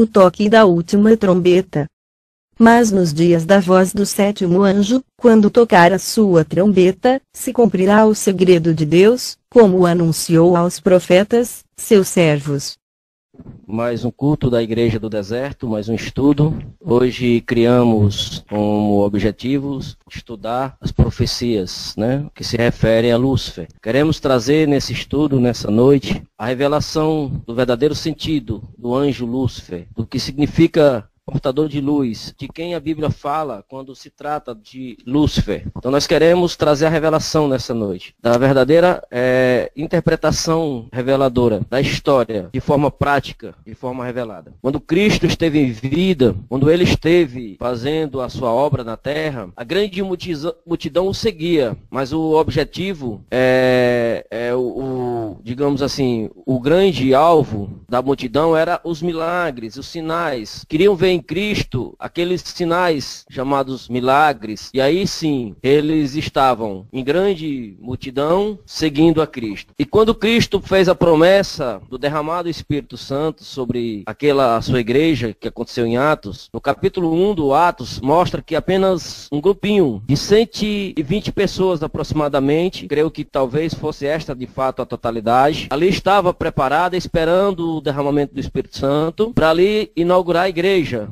o toque da última trombeta. Mas nos dias da voz do sétimo anjo, quando tocar a sua trombeta, se cumprirá o segredo de Deus, como o anunciou aos profetas, seus servos. Mais um culto da Igreja do Deserto, mais um estudo. Hoje criamos como objetivos estudar as profecias, que se referem a Lúcifer. Queremos trazer nesse estudo, nessa noite, a revelação do verdadeiro sentido do anjo Lúcifer, do que significa portador de luz, de quem a Bíblia fala quando se trata de Lúcifer. Então nós queremos trazer a revelação nessa noite, da verdadeira interpretação reveladora da história, de forma prática, de forma revelada. Quando Cristo esteve em vida, quando ele esteve fazendo a sua obra na terra, a grande multidão o seguia, mas o objetivo digamos assim, o grande alvo da multidão era os milagres, os sinais. Queriam ver em Cristo aqueles sinais chamados milagres, e aí sim, eles estavam em grande multidão seguindo a Cristo. E quando Cristo fez a promessa do derramado Espírito Santo sobre a sua igreja, que aconteceu em Atos, no capítulo 1 do Atos, mostra que apenas um grupinho de 120 pessoas aproximadamente, creio que talvez fosse esta de fato a totalidade, ali estava preparada, esperando o derramamento do Espírito Santo, para ali inaugurar a igreja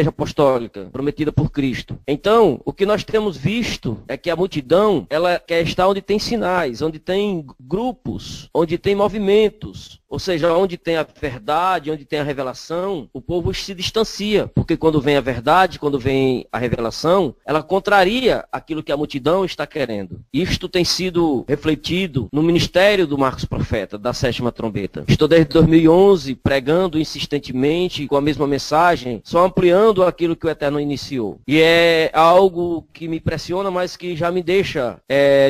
apostólica, prometida por Cristo. Então, o que nós temos visto é que a multidão, ela quer estar onde tem sinais, onde tem grupos, onde tem movimentos, ou seja, onde tem a verdade, onde tem a revelação, o povo se distancia, porque quando vem a verdade, quando vem a revelação, ela contraria aquilo que a multidão está querendo. Isto tem sido refletido no ministério do Marcos Profeta, da sétima trombeta. Estou desde 2011 pregando insistentemente com a mesma mensagem, só ampliando aquilo que o Eterno iniciou. E é algo que me impressiona, mas que já me deixa,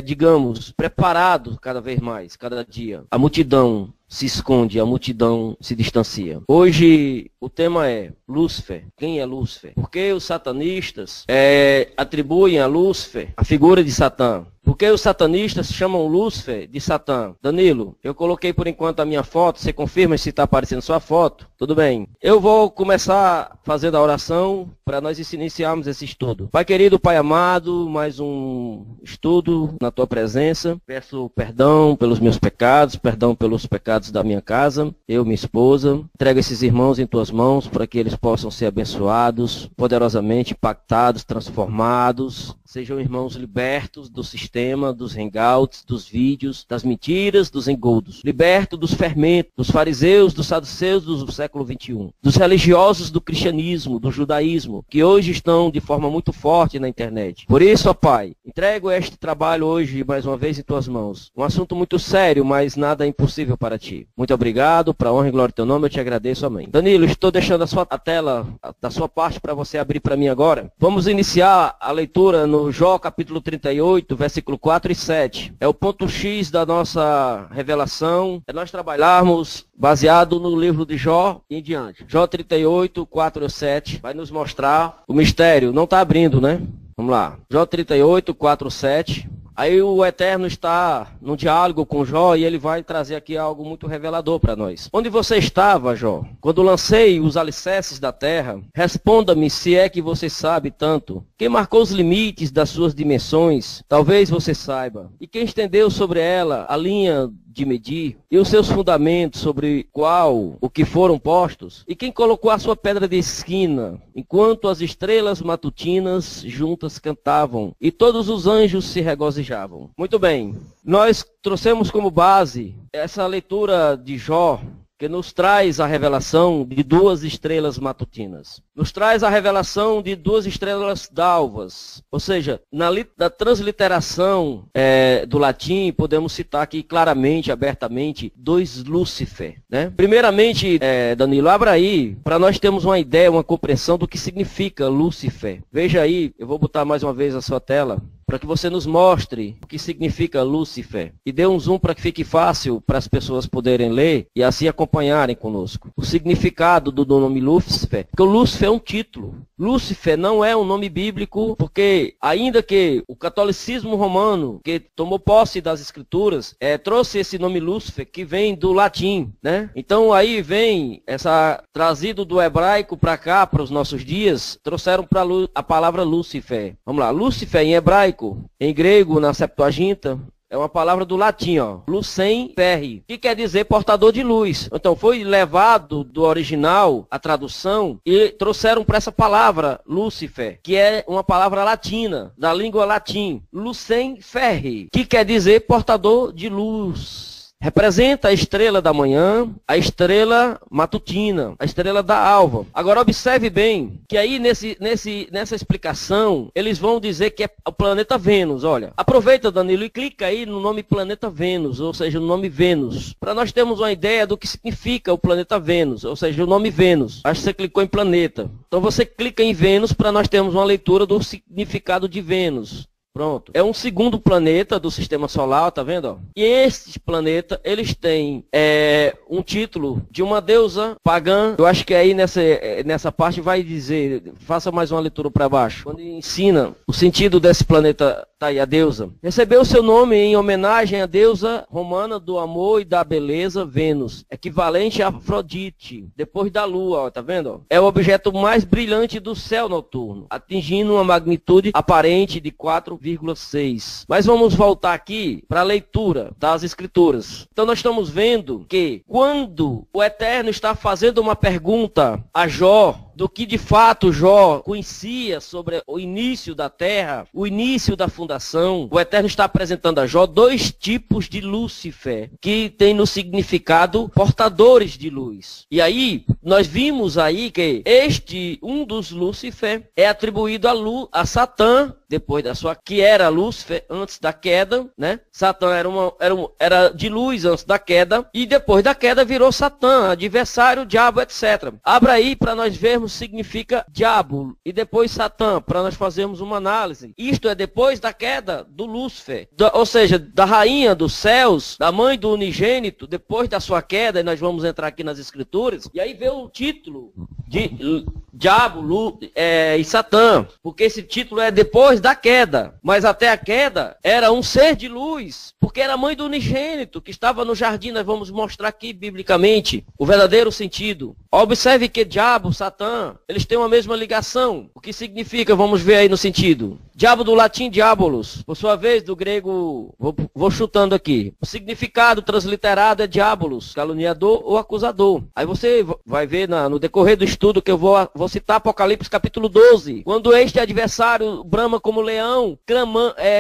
digamos, preparado cada vez mais, cada dia. A multidão se esconde, a multidão se distancia. Hoje o tema é Lúcifer. Quem é Lúcifer? Porque os satanistas atribuem a Lúcifer a figura de Satã. Por que os satanistas chamam Lúcifer de Satã? Danilo, eu coloquei por enquanto a minha foto, você confirma se está aparecendo sua foto? Tudo bem. Eu vou começar fazendo a oração para nós iniciarmos esse estudo. Pai querido, Pai amado, mais um estudo na tua presença. Peço perdão pelos meus pecados, perdão pelos pecados da minha casa, eu, minha esposa. Entrego esses irmãos em tuas mãos para que eles possam ser abençoados, poderosamente impactados, transformados. Sejam irmãos libertos do sistema, dos hangouts, dos vídeos, das mentiras, dos engodos. Libertos dos fermentos, dos fariseus, dos saduceus do século XXI. Dos religiosos do cristianismo, do judaísmo, que hoje estão de forma muito forte na internet. Por isso, ó Pai, entrego este trabalho hoje, mais uma vez, em tuas mãos. Um assunto muito sério, mas nada é impossível para ti. Muito obrigado, para a honra e glória do teu nome, eu te agradeço, amém. Danilo, estou deixando a tela da sua parte para você abrir para mim agora. Vamos iniciar a leitura no Jó capítulo 38, versículo 4 e 7. É o ponto X da nossa revelação. É nós trabalharmos baseado no livro de Jó e em diante. Jó 38, 4 e 7 vai nos mostrar o mistério. Não está abrindo, né? Vamos lá. Jó 38, 4 e 7. Aí o Eterno está num diálogo com Jó e ele vai trazer aqui algo muito revelador para nós. Onde você estava, Jó? Quando lancei os alicerces da terra, responda-me se é que você sabe tanto. Quem marcou os limites das suas dimensões? Talvez você saiba. E quem estendeu sobre ela a linha de medir, e os seus fundamentos sobre o que foram postos, e quem colocou a sua pedra de esquina, enquanto as estrelas matutinas juntas cantavam, e todos os anjos se regozijavam. Muito bem, nós trouxemos como base essa leitura de Jó, que nos traz a revelação de duas estrelas matutinas. Nos traz a revelação de duas estrelas d'alvas. Ou seja, na transliteração do latim, podemos citar aqui claramente, abertamente, dois Lúcifer. Primeiramente, Danilo, abra aí, para nós termos uma ideia, uma compreensão do que significa Lúcifer. Veja aí, eu vou botar mais uma vez a sua tela. para que você nos mostre o que significa Lúcifer. E dê um zoom para que fique fácil para as pessoas poderem ler e assim acompanharem conosco. O significado do nome Lúcifer, porque o Lúcifer é um título. Lúcifer não é um nome bíblico, porque ainda que o catolicismo romano, que tomou posse das escrituras, trouxe esse nome Lúcifer, que vem do latim, né? Então aí vem trazido do hebraico para cá, para os nossos dias, trouxeram para a palavra Lúcifer. Vamos lá, Lúcifer em hebraico, em grego, na Septuaginta, é uma palavra do latim, ó, lucem ferri, que quer dizer portador de luz. Então foi levado do original, a tradução, e trouxeram para essa palavra, Lúcifer, que é uma palavra latina, da língua latim, lucem ferri, que quer dizer portador de luz. Representa a estrela da manhã, a estrela matutina, a estrela da alva. Agora observe bem que aí nessa explicação eles vão dizer que é o planeta Vênus. Olha, aproveita, Danilo, e clica aí no nome planeta Vênus, ou seja, no nome Vênus, para nós termos uma ideia do que significa o planeta Vênus, ou seja, o nome Vênus. Acho que você clicou em planeta. Então você clica em Vênus para nós termos uma leitura do significado de Vênus. Pronto. É um segundo planeta do sistema solar, tá vendo? Ó? E esses planetas, eles têm um título de uma deusa pagã. Eu acho que aí nessa parte vai dizer, faça mais uma leitura para baixo. Quando ensina o sentido desse planeta, tá aí, a deusa. Recebeu seu nome em homenagem à deusa romana do amor e da beleza, Vênus, equivalente a Afrodite, depois da lua, ó, tá vendo? Ó? É o objeto mais brilhante do céu noturno, atingindo uma magnitude aparente de 4,6. Mas vamos voltar aqui para a leitura das escrituras. Então nós estamos vendo que quando o Eterno está fazendo uma pergunta a Jó, do que de fato Jó conhecia sobre o início da terra, o início da fundação, o Eterno está apresentando a Jó dois tipos de Lúcifer, que tem no significado portadores de luz. E aí, nós vimos aí que um dos Lúcifer é atribuído a Satã, depois da sua, que era Lúcifer antes da queda, né? Satã era de luz antes da queda, e depois da queda virou Satã, adversário, diabo, etc. Abra aí para nós vermos significa diabo e depois Satã, para nós fazermos uma análise. Isto é depois da queda do Lúcifer, ou seja, da rainha dos céus, da mãe do unigênito, depois da sua queda, e nós vamos entrar aqui nas escrituras, e aí vê o título de diabo e Satã, porque esse título é depois da queda, mas até a queda era um ser de luz, porque era a mãe do unigênito, que estava no jardim. Nós vamos mostrar aqui biblicamente o verdadeiro sentido. Observe que diabo, Satã, eles têm uma mesma ligação. O que significa? Vamos ver aí no sentido. Diabo do latim, diabolos. Por sua vez, do grego, vou chutando aqui. O significado transliterado é diabolos, caluniador ou acusador. Aí você vai ver no decorrer do estudo que eu vou citar Apocalipse capítulo 12. Quando este adversário brama como leão,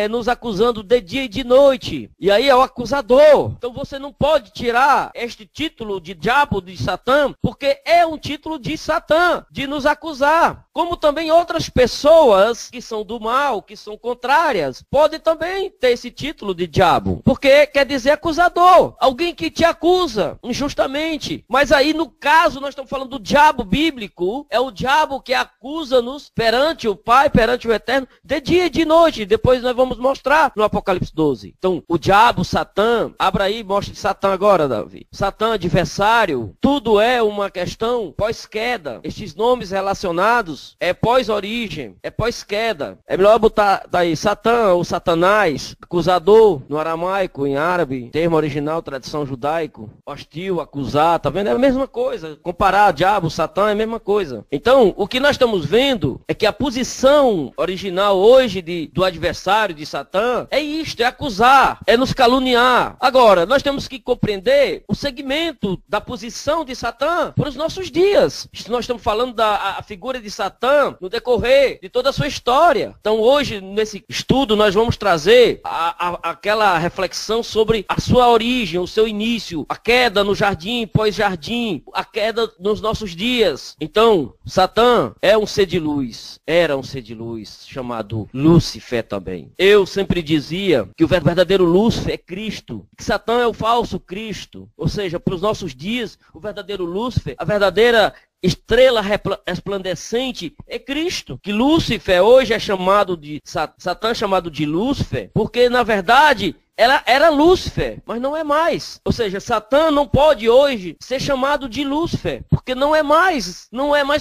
nos acusando de dia e de noite. E aí é o acusador. Então você não pode tirar este título de diabo de Satã, porque é um título de Satã, de nos acusar. Como também outras pessoas que são do mal, que são contrárias, podem também ter esse título de diabo, porque quer dizer acusador, alguém que te acusa injustamente. Mas aí no caso nós estamos falando do diabo bíblico, é o diabo que acusa-nos perante o Pai, perante o Eterno, de dia e de noite. Depois nós vamos mostrar no Apocalipse 12. Então o diabo, Satã, abra aí e mostre Satã agora, Davi. Satã, adversário, tudo é uma questão pós-queda. Estes nomes relacionados é pós-origem, é pós-queda. É melhor botar daí Satã ou Satanás, acusador no aramaico, em árabe, termo original, tradição judaico, hostil, acusar, tá vendo? É a mesma coisa. Comparar diabo, Satã é a mesma coisa. Então, o que nós estamos vendo é que a posição original hoje do adversário, de Satã, é isto, é acusar, é nos caluniar. Agora, nós temos que compreender o segmento da posição de Satã para os nossos dias. Nós estamos falando da figura de Satã no decorrer de toda a sua história. Então hoje, nesse estudo, nós vamos trazer aquela reflexão sobre a sua origem, o seu início, a queda no jardim, pós-jardim, a queda nos nossos dias. Então, Satã é um ser de luz, era um ser de luz, chamado Lúcifer também. Eu sempre dizia que o verdadeiro Lúcifer é Cristo, que Satã é o falso Cristo. Ou seja, para os nossos dias, o verdadeiro Lúcifer, a verdadeira estrela resplandecente é Cristo. Que Lúcifer hoje é chamado de, Satã é chamado de Lúcifer, porque na verdade ela era Lúcifer, mas não é mais. Ou seja, Satã não pode hoje ser chamado de Lúcifer, porque não é mais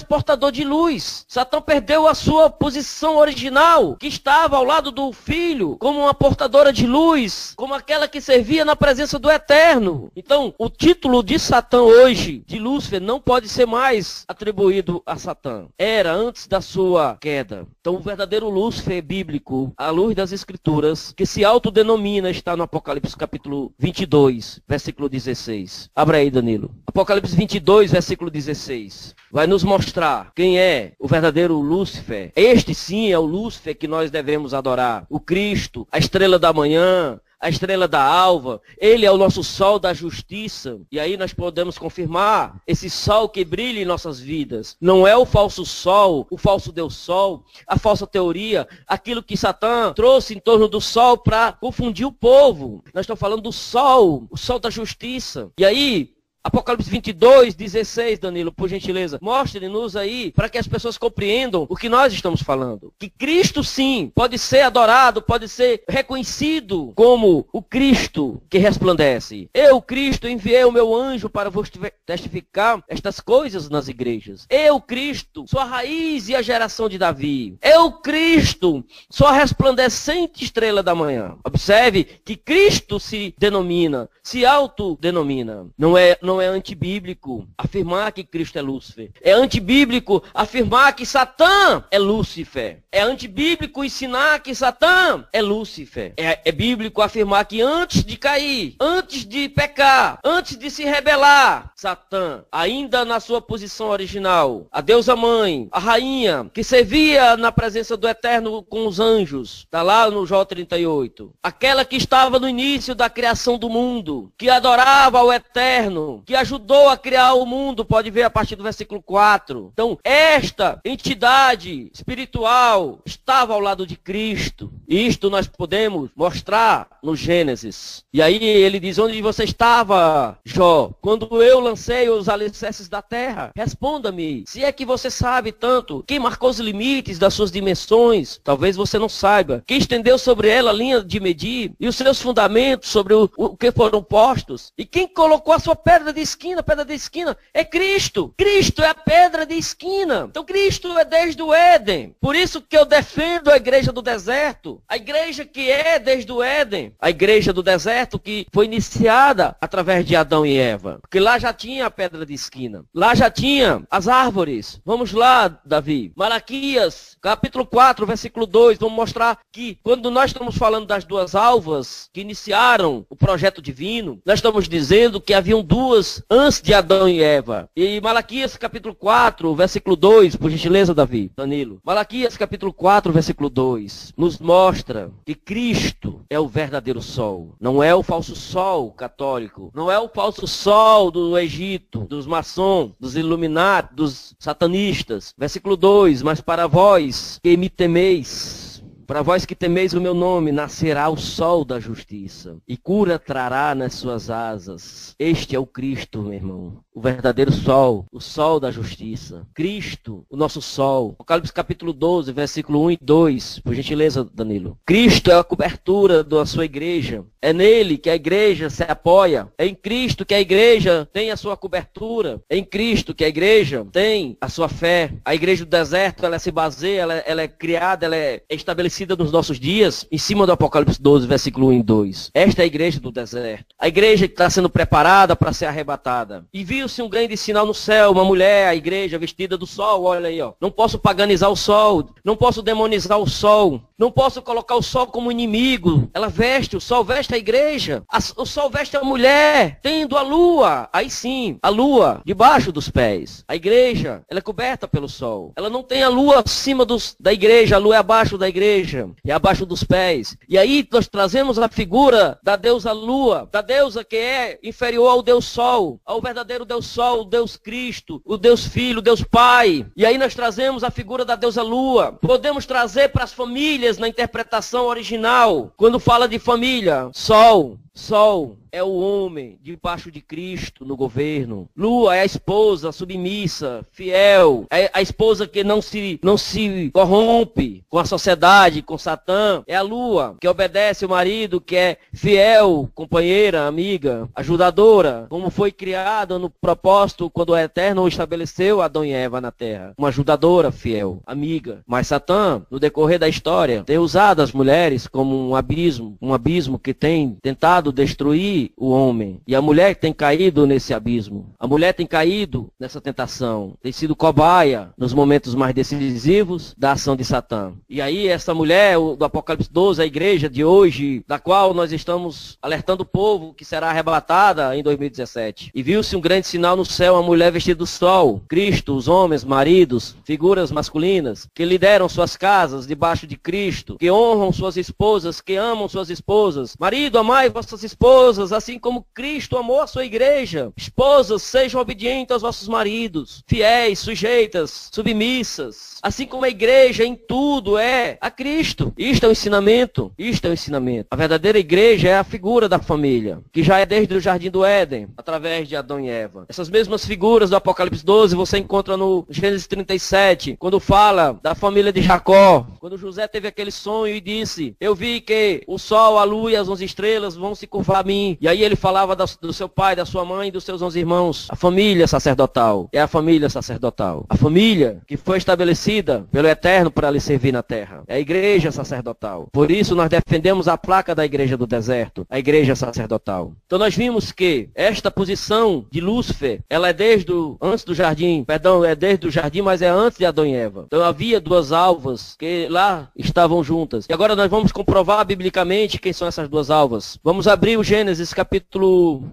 portador de luz. Satã perdeu a sua posição original, que estava ao lado do Filho, como uma portadora de luz, como aquela que servia na presença do Eterno. Então, o título de Satã hoje, de Lúcifer, não pode ser mais atribuído a Satã. Era antes da sua queda. Então, o verdadeiro Lúcifer bíblico, à luz das Escrituras, que se autodenomina, está no Apocalipse capítulo 22, versículo 16. Abra aí, Danilo. Apocalipse 22, versículo 16. Vai nos mostrar quem é o verdadeiro Lúcifer. Este sim é o Lúcifer que nós devemos adorar. O Cristo, a estrela da manhã, a estrela da alva. Ele é o nosso sol da justiça. E aí nós podemos confirmar esse sol que brilha em nossas vidas. Não é o falso sol, o falso Deus Sol, a falsa teoria, aquilo que Satã trouxe em torno do sol para confundir o povo. Nós estamos falando do sol, o sol da justiça. E aí, Apocalipse 22, 16, Danilo, por gentileza. Mostre-nos aí para que as pessoas compreendam o que nós estamos falando. Que Cristo, sim, pode ser adorado, pode ser reconhecido como o Cristo que resplandece. Eu, Cristo, enviei o meu anjo para vos testificar estas coisas nas igrejas. Eu, Cristo, sou a raiz e a geração de Davi. Eu, Cristo, sou a resplandecente estrela da manhã. Observe que Cristo se denomina, se autodenomina. Não é antibíblico afirmar que Cristo é Lúcifer. É antibíblico afirmar que Satã é Lúcifer. É antibíblico ensinar que Satã é Lúcifer. É bíblico afirmar que antes de cair, antes de pecar, antes de se rebelar, Satã, ainda na sua posição original, a deusa mãe, a rainha, que servia na presença do Eterno com os anjos, está lá no Jó 38. Aquela que estava no início da criação do mundo, que adorava ao Eterno, que ajudou a criar o mundo, pode ver a partir do versículo 4. Então, esta entidade espiritual estava ao lado de Cristo. E isto nós podemos mostrar no Gênesis. E aí ele diz, onde você estava, Jó? Quando eu lancei os alicerces da terra, responda-me, se é que você sabe tanto, quem marcou os limites das suas dimensões? Talvez você não saiba. Quem estendeu sobre ela a linha de medir e os seus fundamentos sobre o que foram postos? E quem colocou a sua pedra de esquina? A pedra de esquina é Cristo. Cristo é a pedra de esquina. Então Cristo é desde o Éden. Por isso que eu defendo a igreja do deserto. A igreja que é desde o Éden. A igreja do deserto que foi iniciada através de Adão e Eva. Porque lá já tinha a pedra de esquina. Lá já tinha as árvores. Vamos lá, Davi. Malaquias, capítulo 4, versículo 2. Vamos mostrar que quando nós estamos falando das duas alvas que iniciaram o projeto divino, nós estamos dizendo que haviam duas antes de Adão e Eva. E Malaquias capítulo 4, versículo 2, por gentileza, Davi, Danilo. Malaquias capítulo 4, versículo 2, nos mostra que Cristo é o verdadeiro sol. Não é o falso sol católico. Não é o falso sol do Egito, dos maçons, dos Illuminati, dos satanistas. Versículo 2, mas para vós que me temeis, para vós que temeis o meu nome, nascerá o sol da justiça, e cura trará nas suas asas. Este é o Cristo, meu irmão, o verdadeiro sol, o sol da justiça. Cristo, o nosso sol. Apocalipse capítulo 12, versículo 1 e 2, por gentileza, Danilo. Cristo é a cobertura da sua igreja. É nele que a igreja se apoia. É em Cristo que a igreja tem a sua cobertura. É em Cristo que a igreja tem a sua fé. A igreja do deserto, ela se baseia, ela é criada, ela é estabelecida nos nossos dias, em cima do Apocalipse 12, versículo 1 e 2. Esta é a igreja do deserto. A igreja que está sendo preparada para ser arrebatada. E viu-se um grande sinal no céu, uma mulher, a igreja vestida do sol, olha aí, ó. Não posso paganizar o sol, não posso demonizar o sol, não posso colocar o sol como inimigo. Ela veste, o sol veste a igreja. O sol veste a mulher, tendo a lua. Aí sim, a lua debaixo dos pés. A igreja, ela é coberta pelo sol. Ela não tem a lua acima da igreja, a lua é abaixo da igreja. E abaixo dos pés. E aí nós trazemos a figura da deusa lua, da deusa que é inferior ao Deus Sol, ao verdadeiro Deus Sol, o Deus Cristo, o Deus Filho, o Deus Pai. E aí nós trazemos a figura da deusa lua. Podemos trazer para as famílias na interpretação original, quando fala de família, Sol. Sol é o homem debaixo de Cristo no governo. Lua é a esposa submissa, fiel. É a esposa que não se corrompe com a sociedade, com Satã. É a lua que obedece o marido, que é fiel, companheira, amiga, ajudadora, como foi criada no propósito quando o Eterno estabeleceu Adão e Eva na terra. Uma ajudadora fiel, amiga. Mas Satã, no decorrer da história, tem usado as mulheres como um abismo que tem tentado destruir o homem. E a mulher tem caído nesse abismo. A mulher tem caído nessa tentação. Tem sido cobaia nos momentos mais decisivos da ação de Satã. E aí essa mulher do Apocalipse 12, a igreja de hoje, da qual nós estamos alertando o povo que será arrebatada em 2017. E viu-se um grande sinal no céu, uma mulher vestida do sol. Cristo, os homens, maridos, figuras masculinas, que lideram suas casas debaixo de Cristo, que honram suas esposas, que amam suas esposas. Marido, amai vossas esposas, assim como Cristo amou a sua igreja. Esposas, sejam obedientes aos vossos maridos, fiéis, sujeitas, submissas, assim como a igreja em tudo é a Cristo. Isto é o ensinamento, isto é o ensinamento. A verdadeira igreja é a figura da família, que já é desde o Jardim do Éden, através de Adão e Eva. Essas mesmas figuras do Apocalipse 12 você encontra no Gênesis 37, quando fala da família de Jacó, quando José teve aquele sonho e disse: eu vi que o sol, a lua e as 11 estrelas vão se curvar a mim. E aí ele falava do seu pai, da sua mãe e dos seus 11 irmãos. A família sacerdotal é a família sacerdotal. A família que foi estabelecida pelo Eterno para lhe servir na terra. É a igreja sacerdotal. Por isso nós defendemos a placa da igreja do deserto, a igreja sacerdotal. Então nós vimos que esta posição de Lúcifer, ela é desde antes do jardim, é desde o jardim, mas é antes de Adão e Eva. Então havia duas alvas que lá estavam juntas. E agora nós vamos comprovar biblicamente quem são essas duas alvas. Vamos abrir o Gênesis capítulo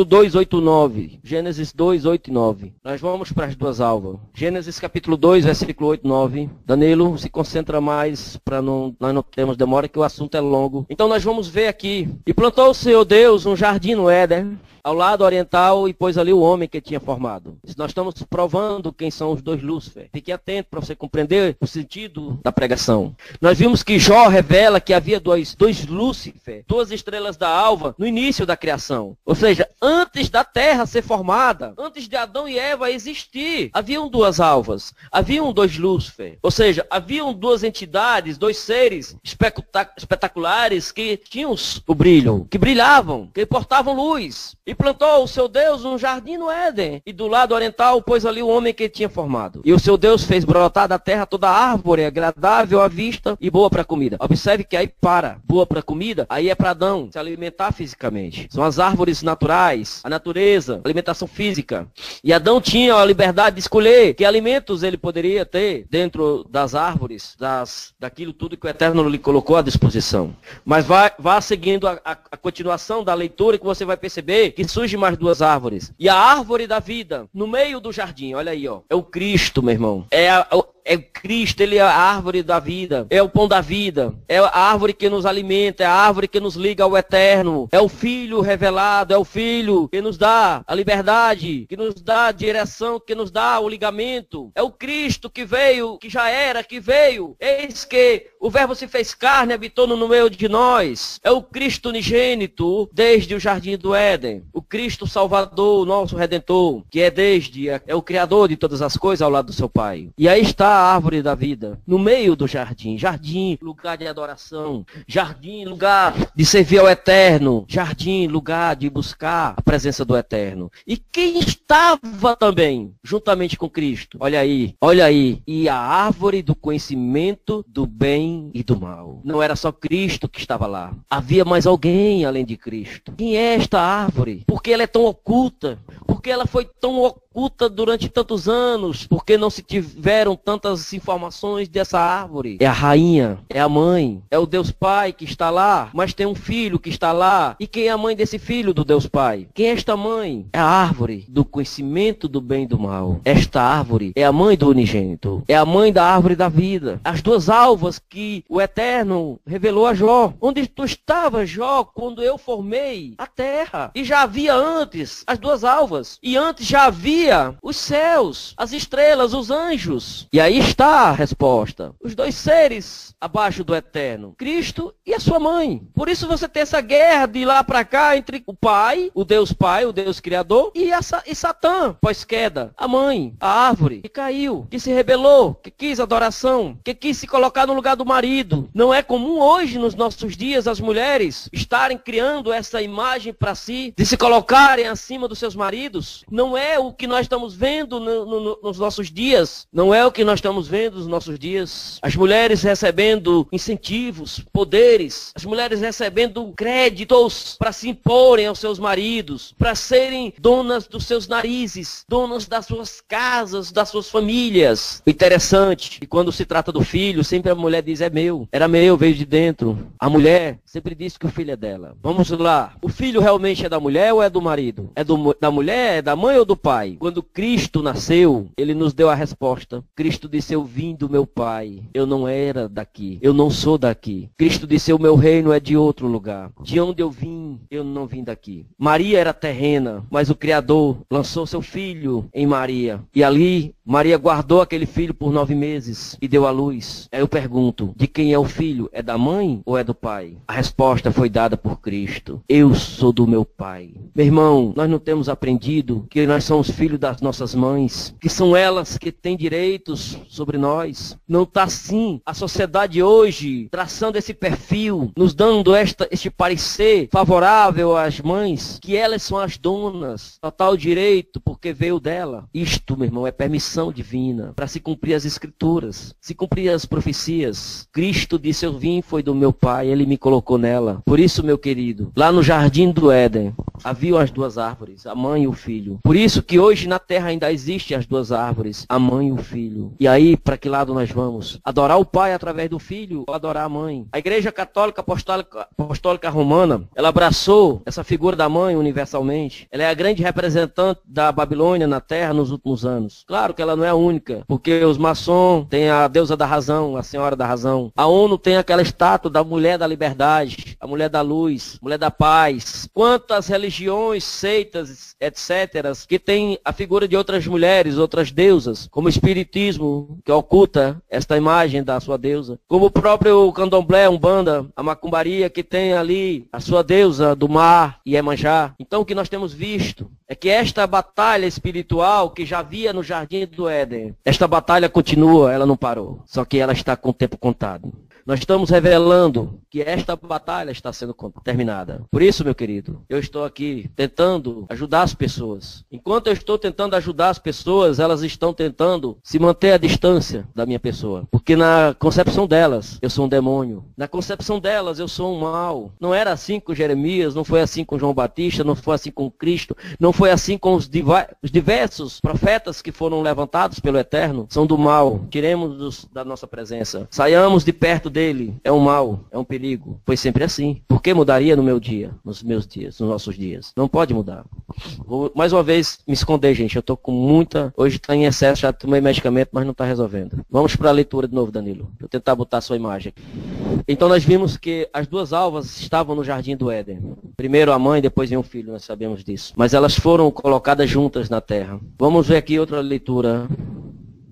2, 8 e 9. Gênesis 2, 8 e 9. Nós vamos para as duas alvas. Gênesis capítulo 2, versículo 8 e 9. Danilo, se concentra mais para nós não termos demora, que o assunto é longo. Então nós vamos ver aqui. E plantou o Senhor Deus um jardim no Éden, ao lado oriental, e pôs ali o homem que tinha formado. Nós estamos provando quem são os dois Lúcifer. Fique atento para você compreender o sentido da pregação. Nós vimos que Jó revela que havia dois Lúcifer, duas estrelas da alva, no início da criação. Ou seja, antes da terra ser formada, antes de Adão e Eva existir, haviam duas alvas, haviam dois Lúcifer. Ou seja, haviam duas entidades, dois seres espetaculares que tinham o brilho, que brilhavam, que portavam luz. E plantou o seu Deus um jardim no Éden, e do lado oriental pôs ali o homem que tinha formado. E o seu Deus fez brotar da terra toda árvore agradável à vista e boa para comida. Observe que aí boa para comida, aí é para Adão se alimentar fisicamente. São as árvores naturais, a natureza, a alimentação física. E Adão tinha a liberdade de escolher que alimentos ele poderia ter dentro das árvores, daquilo tudo que o Eterno lhe colocou à disposição. Mas vá seguindo a continuação da leitura, que você vai perceber que surgem mais duas árvores. E a árvore da vida, no meio do jardim, olha aí, ó, é o Cristo, meu irmão. É Cristo, ele é a árvore da vida, é o pão da vida, é a árvore que nos alimenta, é a árvore que nos liga ao Eterno, é o Filho revelado, é o Filho que nos dá a liberdade, que nos dá a direção, que nos dá o ligamento, é o Cristo que veio, que já era, que veio, eis que o Verbo se fez carne e habitou no meio de nós, é o Cristo unigênito desde o jardim do Éden, o Cristo Salvador, o nosso Redentor, que é o Criador de todas as coisas ao lado do seu Pai. E aí está a árvore da vida, no meio do jardim. Jardim, lugar de adoração. Jardim, lugar de servir ao Eterno. Jardim, lugar de buscar a presença do Eterno. E quem estava também juntamente com Cristo? Olha aí. E a árvore do conhecimento do bem e do mal. Não era só Cristo que estava lá. Havia mais alguém além de Cristo. Quem é esta árvore? Por que ela é tão oculta? Por que ela foi tão oculta durante tantos anos? Por que não se tiveram tantas informações dessa árvore? É a rainha, é a mãe, é o Deus Pai que está lá, mas tem um filho que está lá. E quem é a mãe desse filho do Deus Pai? Quem é esta mãe? É a árvore do conhecimento do bem e do mal. Esta árvore é a mãe do unigênito, é a mãe da árvore da vida. As duas alvas que o Eterno revelou a Jó. Onde tu estavas, Jó, quando eu formei a terra? E já havia antes as duas alvas. E antes já havia via os céus, as estrelas, os anjos. E aí está a resposta. Os dois seres abaixo do eterno, Cristo e a sua mãe. Por isso você tem essa guerra de lá para cá entre o Pai, o Deus Criador, e Satã, pós-queda, a mãe, a árvore, que caiu, que se rebelou, que quis adoração, que quis se colocar no lugar do marido. Não é comum hoje, nos nossos dias, as mulheres estarem criando essa imagem para si, de se colocarem acima dos seus maridos? Não é o que nós estamos vendo nos nossos dias. Não é o que nós estamos vendo nos nossos dias. As mulheres recebendo incentivos, poderes, as mulheres recebendo créditos para se imporem aos seus maridos, para serem donas dos seus narizes, donas das suas casas, das suas famílias. O interessante, e quando se trata do filho, sempre a mulher diz, é meu, era meu, veio de dentro. A mulher sempre diz que o filho é dela. Vamos lá, o filho realmente é da mulher ou é do marido? É da mulher, é da mãe ou do pai? Quando Cristo nasceu, ele nos deu a resposta. Cristo disse, eu vim do meu pai, eu não era daqui, eu não sou daqui. Cristo disse, o meu reino é de outro lugar. De onde eu vim, eu não vim daqui. Maria era terrena, mas o Criador lançou seu filho em Maria. E ali, Maria guardou aquele filho por 9 meses e deu à luz. Aí eu pergunto, de quem é o filho? É da mãe ou é do pai? A resposta foi dada por Cristo. Eu sou do meu pai. Meu irmão, nós não temos aprendido que nós somos filhos das nossas mães, que são elas que têm direitos sobre nós. Não está assim. A sociedade hoje, traçando esse perfil, nos dando este parecer favorável às mães, que elas são as donas, total direito, porque veio dela. Isto, meu irmão, é permissão divina, para se cumprir as escrituras, se cumprir as profecias. Cristo disse, eu vim, foi do meu pai, ele me colocou nela. Por isso, meu querido, lá no jardim do Éden, haviam as duas árvores, a mãe e o filho. Por isso que hoje na terra ainda existem as duas árvores, a mãe e o filho. E aí, para que lado nós vamos? Adorar o pai através do filho ou adorar a mãe? A Igreja Católica Apostólica Romana, ela abraçou essa figura da mãe universalmente. Ela é a grande representante da Babilônia na terra nos últimos anos. Claro que ela não é a única, porque os maçons têm a deusa da razão, a senhora da razão. A ONU tem aquela estátua da mulher da liberdade, a mulher da luz, mulher da paz. Quantas religiões, seitas, etc., que tem a figura de outras mulheres, outras deusas, como o espiritismo, que oculta esta imagem da sua deusa, como o próprio candomblé, umbanda, a macumbaria, que tem ali a sua deusa do mar, Iemanjá. Então o que nós temos visto é que esta batalha espiritual que já havia no Jardim do Éden, esta batalha continua, ela não parou, só que ela está com o tempo contado. Nós estamos revelando que esta batalha está sendo terminada. Por isso, meu querido, eu estou aqui tentando ajudar as pessoas. Enquanto eu estou tentando ajudar as pessoas, elas estão tentando se manter à distância da minha pessoa. Porque na concepção delas, eu sou um demônio. Na concepção delas, eu sou um mal. Não era assim com Jeremias, não foi assim com João Batista, não foi assim com Cristo, não foi assim com os diversos profetas que foram levantados pelo Eterno. São do mal. Tiremos-nos da nossa presença. Saiamos de perto dele. É um mal, é um perigo. Foi sempre assim. Por que mudaria no meu dia, nos meus dias, nos nossos dias? Não pode mudar. Vou mais uma vez me esconder, gente. Eu estou com muita... Hoje está em excesso, já tomei medicamento, mas não está resolvendo. Vamos para a leitura de novo, Danilo. Vou tentar botar a sua imagem aqui. Então nós vimos que as duas alvas estavam no Jardim do Éden. Primeiro a mãe, depois vem o filho, nós sabemos disso. Mas elas foram colocadas juntas na terra. Vamos ver aqui outra leitura.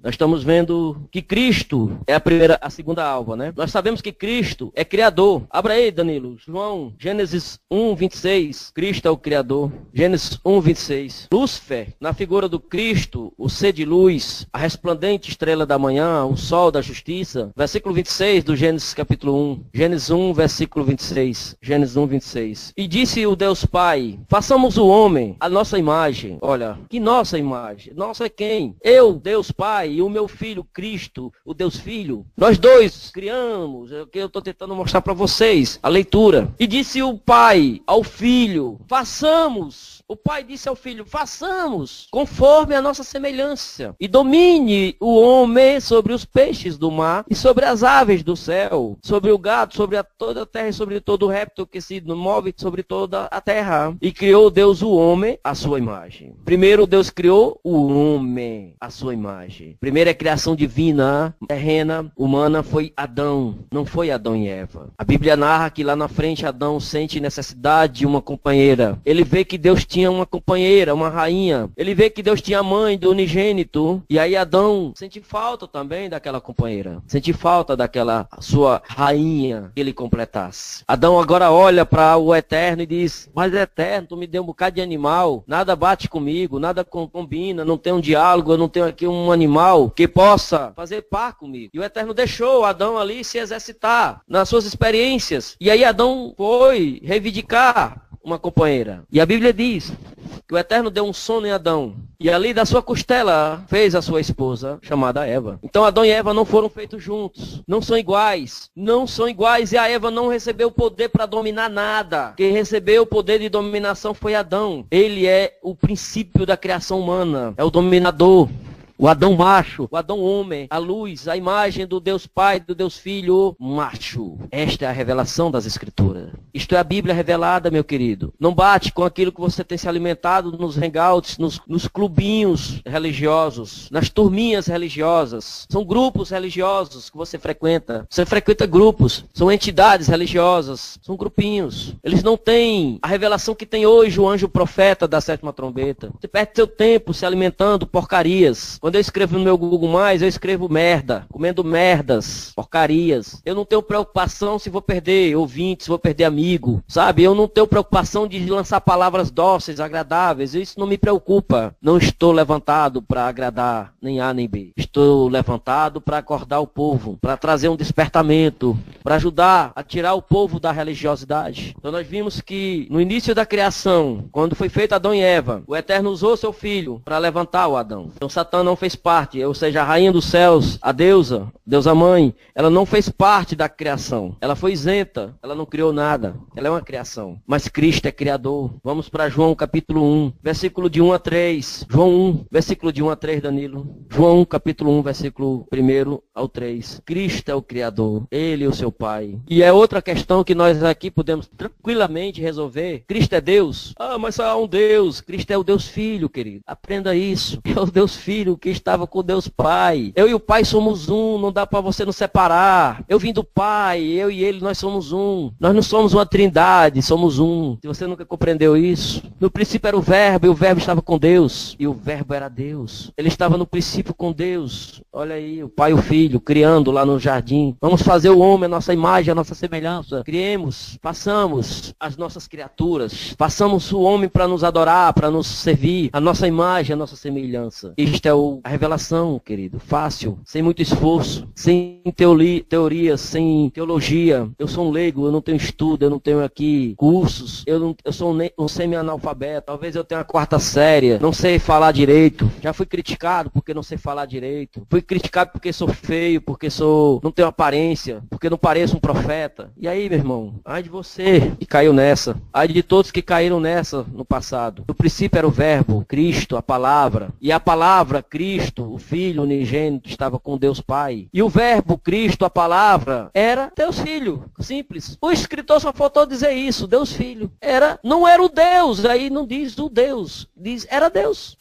Nós estamos vendo que Cristo é a segunda alva, né? Nós sabemos que Cristo é Criador. Abra aí, Danilo. João, Gênesis 1, 26. Cristo é o Criador. Gênesis 1, 26. Lúcifer, na figura do Cristo, o ser de luz, a resplandente estrela da manhã, o sol da justiça. Versículo 26 do Gênesis capítulo 1. Gênesis 1, versículo 26. Gênesis 1, 26. E disse o Deus Pai, façamos o homem a nossa imagem. Olha, que nossa imagem? Nossa é quem? Eu, Deus Pai, e o meu filho, Cristo, o Deus Filho. Nós dois criamos, é o que eu estou tentando mostrar para vocês, a leitura. E disse o pai ao filho, façamos. O pai disse ao filho, façamos conforme a nossa semelhança. E domine o homem sobre os peixes do mar e sobre as aves do céu, sobre o gado, sobre toda a terra e sobre todo o réptil que se move sobre toda a terra. E criou Deus o homem à sua imagem. Primeiro Deus criou o homem à sua imagem. Primeira criação divina, terrena, humana, foi Adão. Não foi Adão e Eva. A Bíblia narra que lá na frente Adão sente necessidade de uma companheira. Ele vê que Deus tinha uma companheira, uma rainha. Ele vê que Deus tinha a mãe do unigênito. E aí Adão sente falta também daquela companheira. Sente falta daquela sua rainha que ele completasse. Adão agora olha para o Eterno e diz: mas Eterno, tu me deu um bocado de animal. Nada bate comigo, nada combina. Não tem um diálogo, eu não tenho aqui um animal que possa fazer par comigo. E o Eterno deixou Adão ali se exercitar nas suas experiências. E aí Adão foi reivindicar uma companheira. E a Bíblia diz que o Eterno deu um sono em Adão. E ali da sua costela fez a sua esposa, chamada Eva. Então Adão e Eva não foram feitos juntos. Não são iguais. Não são iguais. E a Eva não recebeu o poder para dominar nada. Quem recebeu o poder de dominação foi Adão. Ele é o princípio da criação humana. É o dominador. O Adão macho, o Adão homem, a luz, a imagem do Deus Pai, do Deus Filho, macho. Esta é a revelação das Escrituras. Isto é a Bíblia revelada, meu querido. Não bate com aquilo que você tem se alimentado nos hangouts, nos clubinhos religiosos, nas turminhas religiosas. São grupos religiosos que você frequenta. Você frequenta grupos, são entidades religiosas, são grupinhos. Eles não têm a revelação que tem hoje o anjo profeta da sétima trombeta. Você perde seu tempo se alimentando porcarias. Quando eu escrevo no meu Google+, eu escrevo merda, comendo merdas, porcarias. Eu não tenho preocupação se vou perder ouvintes, se vou perder amigo, sabe? Eu não tenho preocupação de lançar palavras dóceis, agradáveis. Isso não me preocupa. Não estou levantado para agradar nem A nem B. Estou levantado para acordar o povo, para trazer um despertamento, para ajudar a tirar o povo da religiosidade. Então nós vimos que no início da criação, quando foi feito Adão e Eva, o Eterno usou seu filho para levantar o Adão. Então Satã não fez parte, ou seja, a rainha dos céus, a deusa mãe, ela não fez parte da criação. Ela foi isenta, ela não criou nada. Ela é uma criação. Mas Cristo é criador. Vamos para João capítulo 1, versículo de 1 a 3. João 1, versículo de 1 a 3, Danilo. João 1, capítulo 1, versículo 1 ao 3. Cristo é o criador, ele e o seu Pai. E é outra questão que nós aqui podemos tranquilamente resolver. Cristo é Deus? Ah, mas só há um Deus. Cristo é o Deus Filho, querido. Aprenda isso. É o Deus Filho que estava com Deus Pai. Eu e o Pai somos um, não dá para você nos separar. Eu vim do Pai, eu e ele, nós somos um. Nós não somos uma trindade, somos um. Se você nunca compreendeu isso, no princípio era o Verbo, e o Verbo estava com Deus, e o Verbo era Deus. Ele estava no princípio com Deus. Olha aí, o Pai e o Filho, criando lá no jardim. Vamos fazer o homem, a nossa imagem, a nossa semelhança. Criemos, façamos as nossas criaturas, façamos o homem para nos adorar, para nos servir, a nossa imagem, a nossa semelhança. Isto é a revelação, querido, fácil, sem muito esforço, sem teorias, sem teologia. Eu sou um leigo, eu não tenho estudo, eu não tenho aqui cursos, eu sou um semi-analfabeto, talvez eu tenha uma quarta série, não sei falar direito. Já fui criticado porque não sei falar direito. Fui criticado porque sou feio, porque não tenho aparência, porque não pareço um profeta. E aí, meu irmão, ai de você que caiu nessa, ai de todos que caíram nessa no passado. No princípio era o Verbo, Cristo, a palavra, e a palavra, Cristo, o Filho unigênito, estava com Deus Pai. E o Verbo, Cristo, a palavra, era Deus Filho. Simples. O escritor só faltou dizer isso, Deus Filho. Não era o Deus, aí não diz o Deus. Diz, era Deus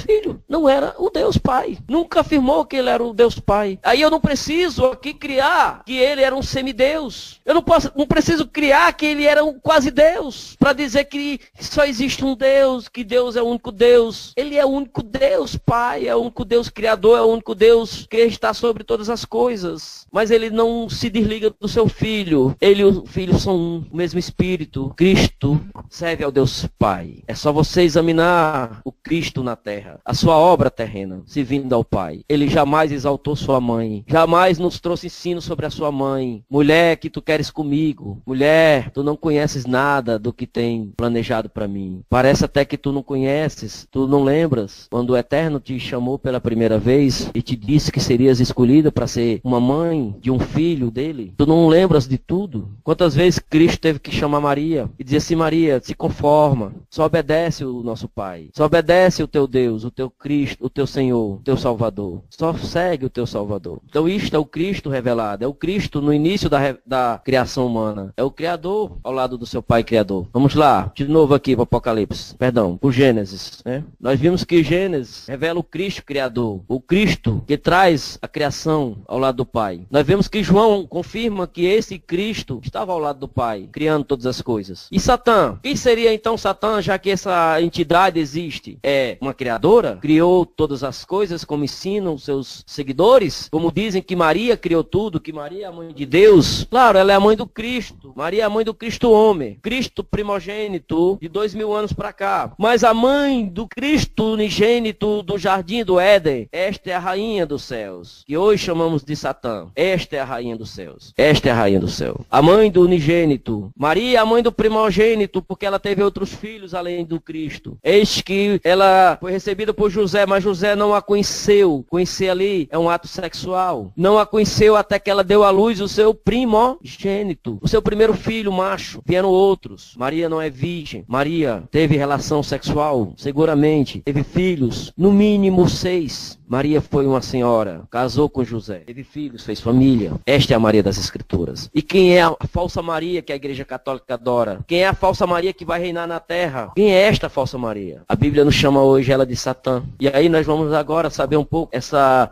Filho. Não era o Deus Pai. Nunca afirmou que ele era o Deus Pai. Aí eu não preciso aqui criar que ele era um semideus. Eu não preciso criar que ele era um quase Deus, para dizer que só existe um Deus, que Deus é o único Deus. Ele é o único Deus Pai, é o único Deus Criador, é o único Deus que está sobre todas as coisas. Mas ele não se desliga do seu Filho. Ele e o Filho são um, o mesmo Espírito. Cristo serve ao Deus Pai. É só você examinar o Cristo na terra, a sua obra terrena, se vindo ao Pai. Ele jamais exaltou sua mãe, jamais nos trouxe ensino sobre a sua mãe. Mulher que tu queres comigo, mulher, tu não conheces nada do que tem planejado para mim. Parece até que tu não conheces, tu não lembras, quando o Eterno te chamou pela primeira vez e te disse que serias escolhida para ser uma mãe de um filho dele. Tu não lembras de tudo? Quantas vezes Cristo teve que chamar Maria e dizer assim: Maria, se conforma, só obedece o nosso Pai, só obedece o teu Deus, o teu Cristo, o teu Senhor, o teu Salvador, só segue o teu Salvador. Então isto é o Cristo revelado, é o Cristo no início da criação humana, é o Criador ao lado do seu Pai Criador. Vamos lá, de novo aqui para o Apocalipse, perdão, o Gênesis, né? Nós vimos que Gênesis revela o Cristo Cristo Criador, o Cristo que traz a criação ao lado do Pai. Nós vemos que João confirma que esse Cristo estava ao lado do Pai, criando todas as coisas. E Satã? Quem seria então Satã, já que essa entidade existe? É uma criadora? Criou todas as coisas, como ensinam os seus seguidores? Como dizem que Maria criou tudo, que Maria é a mãe de Deus? Claro, ela é a mãe do Cristo. Maria é a mãe do Cristo homem. Cristo primogênito de 2000 anos para cá. Mas a mãe do Cristo unigênito do jardim do Éden, esta é a rainha dos céus, que hoje chamamos de Satã. Esta é a rainha dos céus. Esta é a rainha do céu. A mãe do unigênito. Maria é a mãe do primogênito, porque ela teve outros filhos além do Cristo. Eis que ela foi recebida por José, mas José não a conheceu. Conhecer ali é um ato sexual. Não a conheceu até que ela deu à luz o seu primogênito, o seu primeiro filho macho. Vieram outros. Maria não é virgem. Maria teve relação sexual, seguramente. Teve filhos, no mínimo 6. Maria foi uma senhora, casou com José, teve filhos, fez família. Esta é a Maria das Escrituras. E quem é a falsa Maria que a Igreja Católica adora? Quem é a falsa Maria que vai reinar na terra? Quem é esta falsa Maria? A Bíblia nos chama hoje ela de Satã. E aí nós vamos agora saber um pouco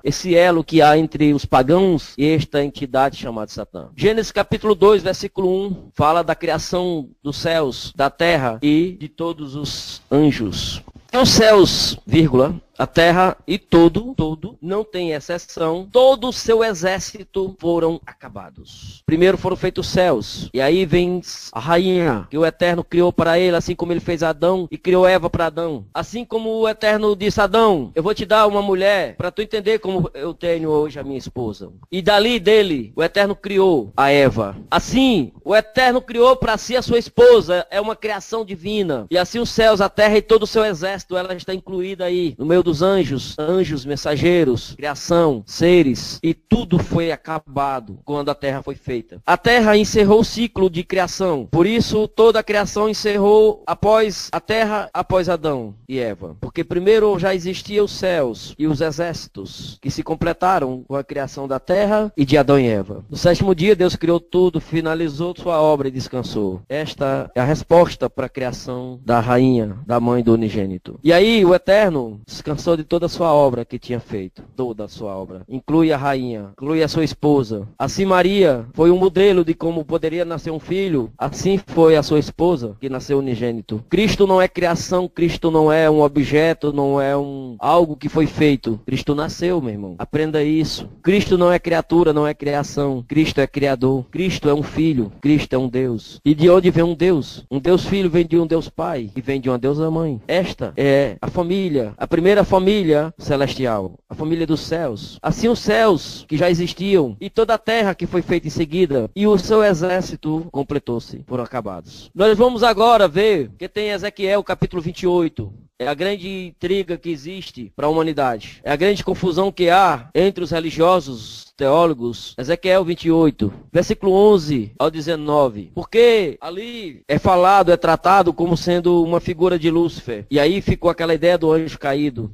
esse elo que há entre os pagãos e esta entidade chamada Satã. Gênesis capítulo 2, versículo 1, fala da criação dos céus, da terra e de todos os anjos. Os céus, vírgula, a terra e todo, não tem exceção, todo o seu exército foram acabados. Primeiro foram feitos os céus, e aí vem a rainha, que o Eterno criou para ele, assim como ele fez Adão e criou Eva para Adão. Assim como o Eterno disse a Adão, eu vou te dar uma mulher para tu entender como eu tenho hoje a minha esposa. E dali dele, o Eterno criou a Eva. Assim, o Eterno criou para si a sua esposa, é uma criação divina. E assim os céus, a terra e todo o seu exército, ela está incluída aí, no meio dos anjos, anjos mensageiros, criação, seres, e tudo foi acabado quando a terra foi feita. A terra encerrou o ciclo de criação, por isso toda a criação encerrou após a terra, após Adão e Eva, porque primeiro já existiam os céus e os exércitos que se completaram com a criação da terra e de Adão e Eva. No 7º dia Deus criou tudo, finalizou sua obra e descansou. Esta é a resposta para a criação da rainha, da mãe do unigênito. E aí o Eterno descansou de toda a sua obra que tinha feito. Toda a sua obra. Inclui a rainha, inclui a sua esposa. Assim Maria foi um modelo de como poderia nascer um filho. Assim foi a sua esposa que nasceu unigênito. Cristo não é criação, Cristo não é um objeto, não é algo que foi feito. Cristo nasceu, meu irmão. Aprenda isso. Cristo não é criatura, não é criação. Cristo é criador. Cristo é um filho. Cristo é um Deus. E de onde vem um Deus? Um Deus filho vem de um Deus pai e vem de uma deusa mãe. Esta é a família, a primeira família celestial, a família dos céus. Assim os céus que já existiam e toda a terra que foi feita em seguida e o seu exército completou-se, foram acabados. Nós vamos agora ver que tem Ezequiel capítulo 28. É a grande intriga que existe para a humanidade. É a grande confusão que há entre os religiosos, teólogos. Ezequiel 28, versículo 11 ao 19. Porque ali é falado, é tratado como sendo uma figura de Lúcifer. E aí ficou aquela ideia do anjo caído,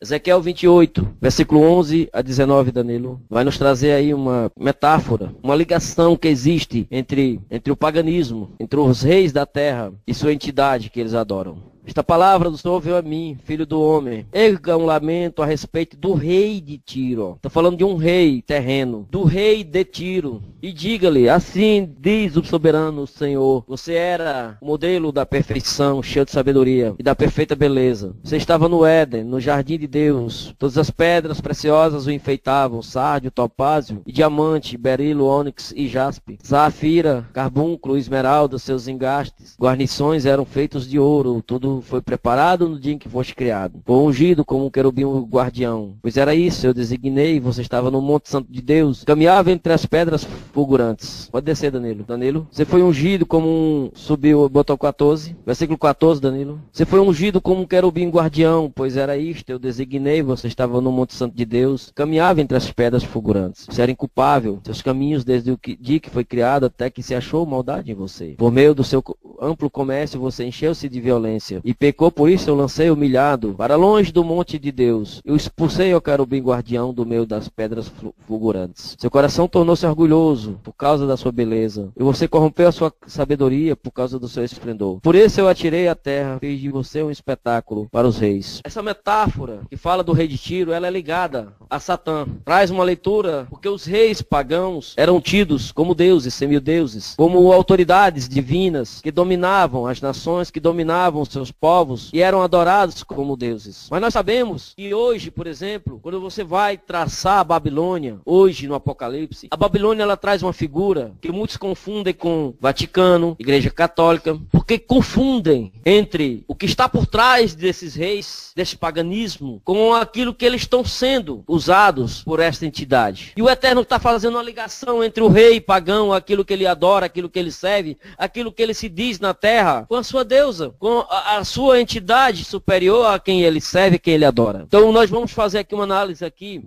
Ezequiel 28, versículo 11 a 19, Danilo, vai nos trazer aí uma metáfora, uma ligação que existe entre o paganismo, entre os reis da terra e sua entidade que eles adoram. Esta palavra do Senhor veio a mim, filho do homem. Erga um lamento a respeito do rei de Tiro. Está falando de um rei terreno, do rei de Tiro. E diga-lhe, assim diz o soberano Senhor, você era o modelo da perfeição, cheio de sabedoria e da perfeita beleza. Você estava no Éden, no jardim de Deus. Todas as pedras preciosas o enfeitavam, sárdio, topázio e diamante, berilo, ônix e jaspe. Zafira, carbúnculo, esmeralda, seus engastes. Guarnições eram feitos de ouro, tudo foi preparado no dia em que foste criado. Foi ungido como um querubim guardião. Pois era isso, eu designei, você estava no Monte Santo de Deus, caminhava entre as pedras fulgurantes. Pode descer, Danilo. Danilo, você foi ungido como um... Subiu, botou 14. Versículo 14, Danilo. Você foi ungido como um querubim guardião, pois era isto, eu designei, você estava no Monte Santo de Deus, caminhava entre as pedras fulgurantes. Você era inculpável, seus caminhos desde o dia que foi criado até que se achou maldade em você. Por meio do seu amplo comércio, você encheu-se de violência. E pecou, por isso eu lancei humilhado para longe do monte de Deus. Eu expulsei o querubim guardião do meio das pedras fulgurantes. Seu coração tornou-se orgulhoso por causa da sua beleza. E você corrompeu a sua sabedoria por causa do seu esplendor. Por isso eu atirei a terra, fiz de você um espetáculo para os reis. Essa metáfora que fala do rei de Tiro, ela é ligada a Satã. Traz uma leitura, porque os reis pagãos eram tidos como deuses, semideuses, como autoridades divinas que dominavam as nações, que dominavam os seus povos e eram adorados como deuses. Mas nós sabemos que hoje, por exemplo, quando você vai traçar a Babilônia, hoje no Apocalipse, a Babilônia ela traz uma figura que muitos confundem com Vaticano, Igreja Católica, porque confundem entre o que está por trás desses reis, desse paganismo, com aquilo que eles estão sendo usados por esta entidade. E o Eterno está fazendo uma ligação entre o rei pagão, aquilo que ele adora, aquilo que ele serve, aquilo que ele se diz na terra, com a sua deusa, com a sua entidade superior a quem ele serve, quem ele adora. Então nós vamos fazer aqui uma análise aqui,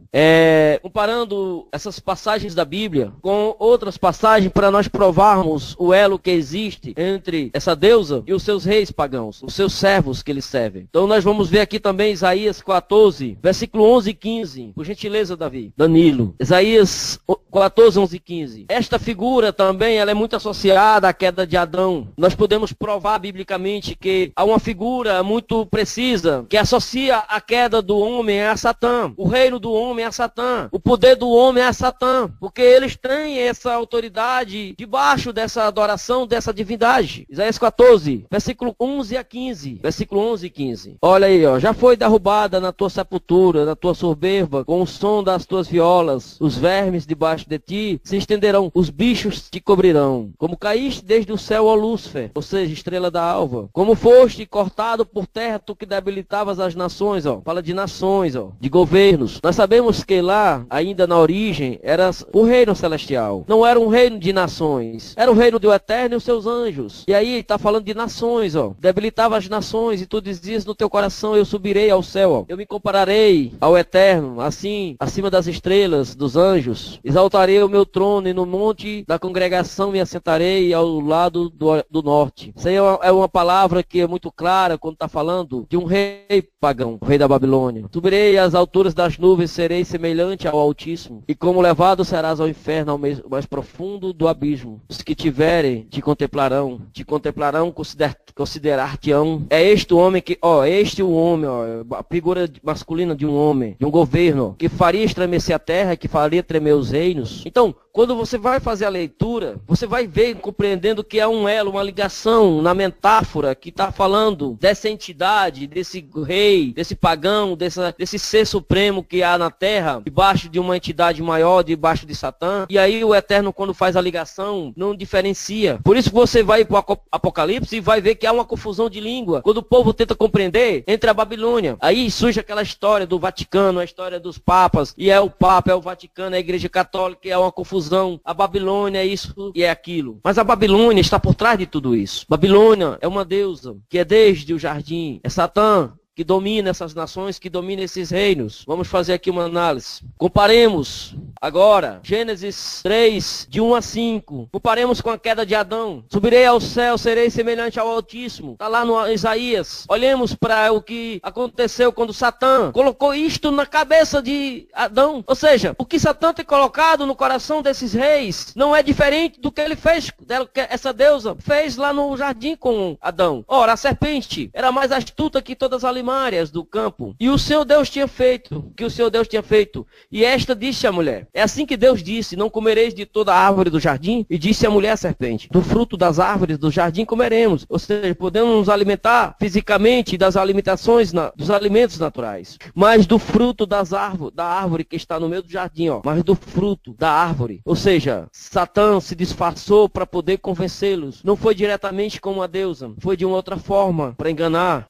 comparando essas passagens da Bíblia com outras passagens para nós provarmos o elo que existe entre essa deusa e os seus reis pagãos, os seus servos que eles servem. Então nós vamos ver aqui também Isaías 14, versículo 11 e 15. Por gentileza, Davi. Danilo. Isaías 14, 11 e 15. Esta figura também ela é muito associada à queda de Adão. Nós podemos provar biblicamente que há uma figura muito precisa que associa a queda do homem a Satã. O reino do homem a Satã. O poder do homem a Satã. Porque eles têm essa autoridade debaixo dessa adoração, dessa divindade. Isaías 14, versículo 11 a 15. Versículo 11 e 15. Olha aí, ó. Já foi derrubada na tua sepultura, na tua soberba, com o som das tuas violas. Os vermes debaixo de ti se estenderão. Os bichos te cobrirão. Como caíste desde o céu, ó Lúcifer, ou seja, estrela da alva. Como foste cortado por terra, tu que debilitavas as nações, ó. Fala de nações, ó. De governos. Nós sabemos que lá, ainda na origem, era o reino celestial. Não era um reino de nações. Era o reino do Eterno e os seus anjos. E aí, está falando de nações, ó. Debilitava as nações e tu dizias no teu coração, eu subirei ao céu, ó. Eu me compararei ao Eterno, assim, acima das estrelas, dos anjos. Exaltarei o meu trono e no monte da congregação me assentarei ao lado do norte. Isso aí é uma palavra que é muito clara quando está falando de um rei pagão, o rei da Babilônia. Subirei às alturas das nuvens, serei semelhante ao Altíssimo. E como levado serás ao inferno, ao mais profundo do abismo. Os que tiverem te contemplarão, considerar-te-ão. É este o homem que, este o homem, a figura masculina de um homem, de um governo, que faria estremecer a terra, que faria tremer os reinos. Então, quando você vai fazer a leitura, você vai ver, compreendendo que é um elo, uma ligação na metáfora que está falando dessa entidade, desse rei, desse pagão, desse ser supremo que há na terra, debaixo de uma entidade maior, debaixo de Satã. E aí o Eterno, quando faz a ligação, não diferencia. Por isso que você vai para o Apocalipse e vai ver que há uma confusão de língua. Quando o povo tenta compreender, entre a Babilônia. Aí surge aquela história do Vaticano, a história dos papas, e é o Papa, é o Vaticano, é a Igreja Católica, é uma confusão. A Babilônia é isso e é aquilo. Mas a Babilônia está por trás de tudo isso. Babilônia é uma deusa que é desde o jardim. É Satã que domina essas nações, que domina esses reinos. Vamos fazer aqui uma análise. Comparemos agora Gênesis 3, de 1 a 5. Comparemos com a queda de Adão. Subirei ao céu, serei semelhante ao Altíssimo. Está lá no Isaías. Olhemos para o que aconteceu quando Satã colocou isto na cabeça de Adão. Ou seja, o que Satã tem colocado no coração desses reis não é diferente do que ele fez, que essa deusa fez lá no jardim com Adão. Ora, a serpente era mais astuta que todas as limárias do campo. E o seu Deus tinha feito, E esta disse à mulher, é assim que Deus disse, não comereis de toda a árvore do jardim? E disse a mulher à serpente, do fruto das árvores do jardim comeremos. Ou seja, podemos nos alimentar fisicamente das alimentações, dos alimentos naturais. Mas do fruto da árvore que está no meio do jardim, mas do fruto da árvore. Ou seja, Satã se disfarçou para poder convencê-los. Não foi diretamente como a deusa, foi de uma outra forma, para enganar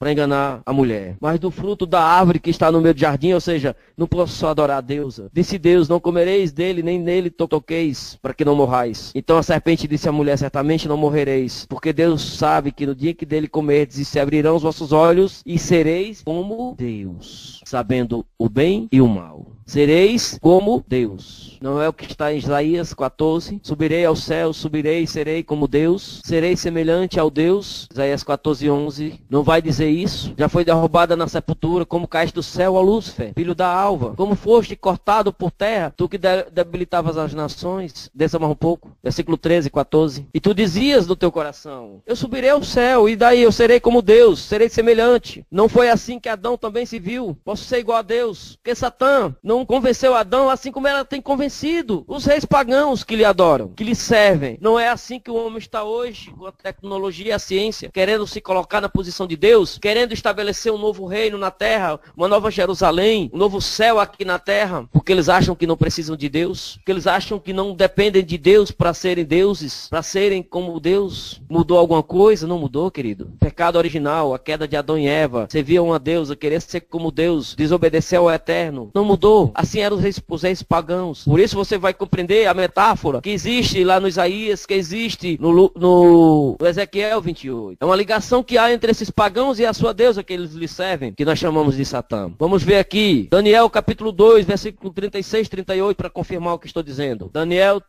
a mulher. Mas do fruto da árvore que está no meio do jardim, ou seja, não posso só adorar a deusa. Disse Deus, não comereis dele, nem nele toqueis, para que não morrais. Então a serpente disse à mulher, certamente não morrereis, porque Deus sabe que no dia que dele comerdes, se abrirão os vossos olhos, e sereis como Deus, sabendo o bem e o mal. sereis como Deus. Não é o que está em Isaías 14? Subirei ao céu, subirei e serei como Deus. Serei semelhante ao Deus. Isaías 14:11. Não vai dizer isso? Já foi derrubada na sepultura, como caíste do céu, ó Lúcifer, filho da alva. Como foste cortado por terra, tu que debilitavas as nações. Desça mais um pouco. Versículo 13, 14. E tu dizias no teu coração, eu subirei ao céu, e daí eu serei como Deus, serei semelhante. Não foi assim que Adão também se viu. Posso ser igual a Deus. Porque Satã não convenceu Adão assim como ela tem convencido os reis pagãos que lhe adoram, que lhe servem. Não é assim que o homem está hoje, com a tecnologia e a ciência, querendo se colocar na posição de Deus, querendo estabelecer um novo reino na terra, uma nova Jerusalém, um novo céu aqui na terra, porque eles acham que não precisam de Deus, porque eles acham que não dependem de Deus para serem deuses, para serem como Deus. Mudou alguma coisa? Não mudou, querido. Pecado original, a queda de Adão e Eva, serviam uma deusa, querer ser como Deus, desobedecer ao eterno. Não mudou. Assim eram os reis pagãos. Por isso você vai compreender a metáfora que existe lá no Isaías, que existe no Ezequiel 28. É uma ligação que há entre esses pagãos e a sua deusa que eles lhe servem, que nós chamamos de Satã. Vamos ver aqui, Daniel capítulo 2, versículo 36, 38, para confirmar o que estou dizendo. Daniel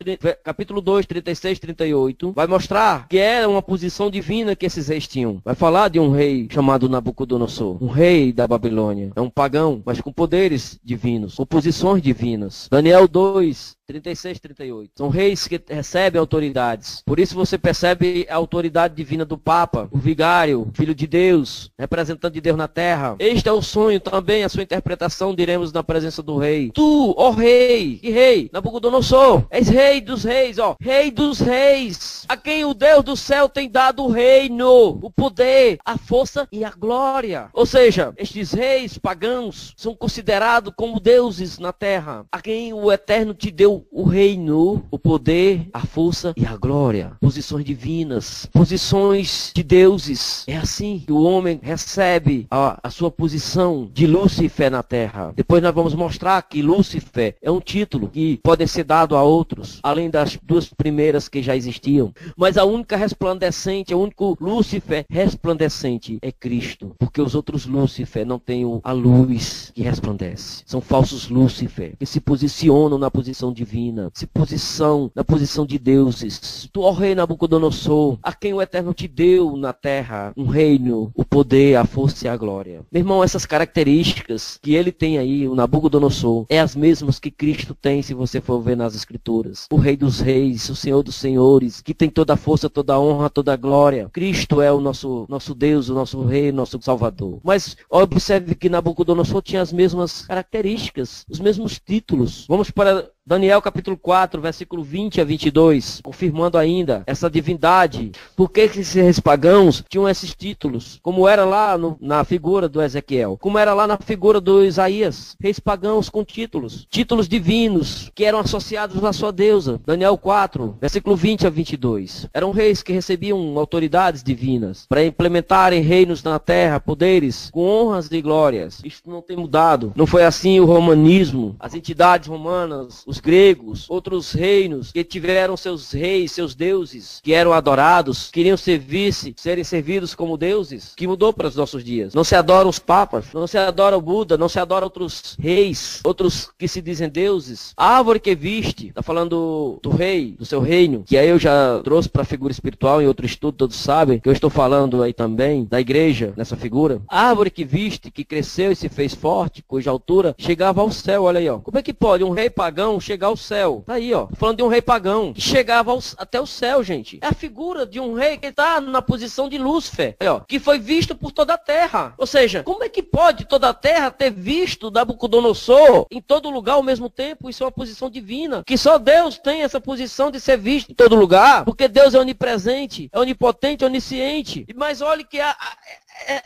capítulo 2, 36, 38, vai mostrar que era uma posição divina que esses reis tinham. Vai falar de um rei chamado Nabucodonosor, um rei da Babilônia. É um pagão, mas com poderes divinos, com posições divinas. Daniel 2, 36, 38. São reis que recebem autoridades. Por isso você percebe a autoridade divina do Papa, o vigário, filho de Deus, representante de Deus na terra. Este é o sonho também, a sua interpretação, diremos na presença do rei. Tu, ó rei, que rei? Nabucodonosor, és rei dos reis, ó, rei dos reis, a quem o Deus do céu tem dado o reino, o poder, a força e a glória. Ou seja, estes reis pagãos são considerados como deuses na terra, a quem o Eterno te deu o reino, o poder, a força e a glória. Posições divinas, posições de deuses. É assim que o homem recebe a sua posição de Lúcifer na terra. Depois nós vamos mostrar que Lúcifer é um título que pode ser dado a outros, além das duas primeiras que já existiam. Mas a única resplandecente, o único Lúcifer resplandecente é Cristo. Porque os outros Lúcifer não têm a luz que resplandece. São falsos Lúcifer, que se posicionam na posição divina, se posição na posição de deuses. Tu, ó rei Nabucodonosor, a quem o Eterno te deu na terra um reino, o poder, a força e a glória. Meu irmão, essas características que ele tem aí, o Nabucodonosor, é as mesmas que Cristo tem, se você for ver nas Escrituras. O Rei dos Reis, o Senhor dos Senhores, que tem toda a força, toda a honra, toda a glória. Cristo é o nosso Deus, o nosso Rei, o nosso Salvador. Mas observe que Nabucodonosor tinha as mesmas características, os mesmos títulos. Vamos para Daniel capítulo 4, versículo 20 a 22, confirmando ainda essa divindade. Por que esses reis pagãos tinham esses títulos? Como era lá na figura do Ezequiel, como era lá na figura do Isaías, reis pagãos com títulos, títulos divinos, que eram associados à sua deusa. Daniel 4, versículo 20 a 22. Eram reis que recebiam autoridades divinas, para implementarem reinos na terra, poderes, com honras e glórias. Isso não tem mudado. Não foi assim o romanismo, as entidades romanas, os gregos, outros reinos que tiveram seus reis, seus deuses, que eram adorados, queriam serem servidos como deuses, que mudou para os nossos dias. Não se adoram os papas, não se adora o Buda, não se adora outros reis, outros que se dizem deuses. A árvore que viste, está falando do rei, do seu reino, que aí eu já trouxe para a figura espiritual em outro estudo, todos sabem, que eu estou falando aí também, da igreja, nessa figura. A árvore que viste, que cresceu e se fez forte, cuja altura chegava ao céu, olha aí, ó. Como é que pode um rei pagão chegar ao céu? Tá aí, ó. Falando de um rei pagão que chegava até o céu, gente. É a figura de um rei que está na posição de Lúcifer, aí, ó, que foi visto por toda a terra. Ou seja, como é que pode toda a terra ter visto Nabucodonosor em todo lugar ao mesmo tempo? Isso é uma posição divina, que só Deus tem essa posição de ser visto em todo lugar, porque Deus é onipresente, é onipotente, onisciente. Mas olhe que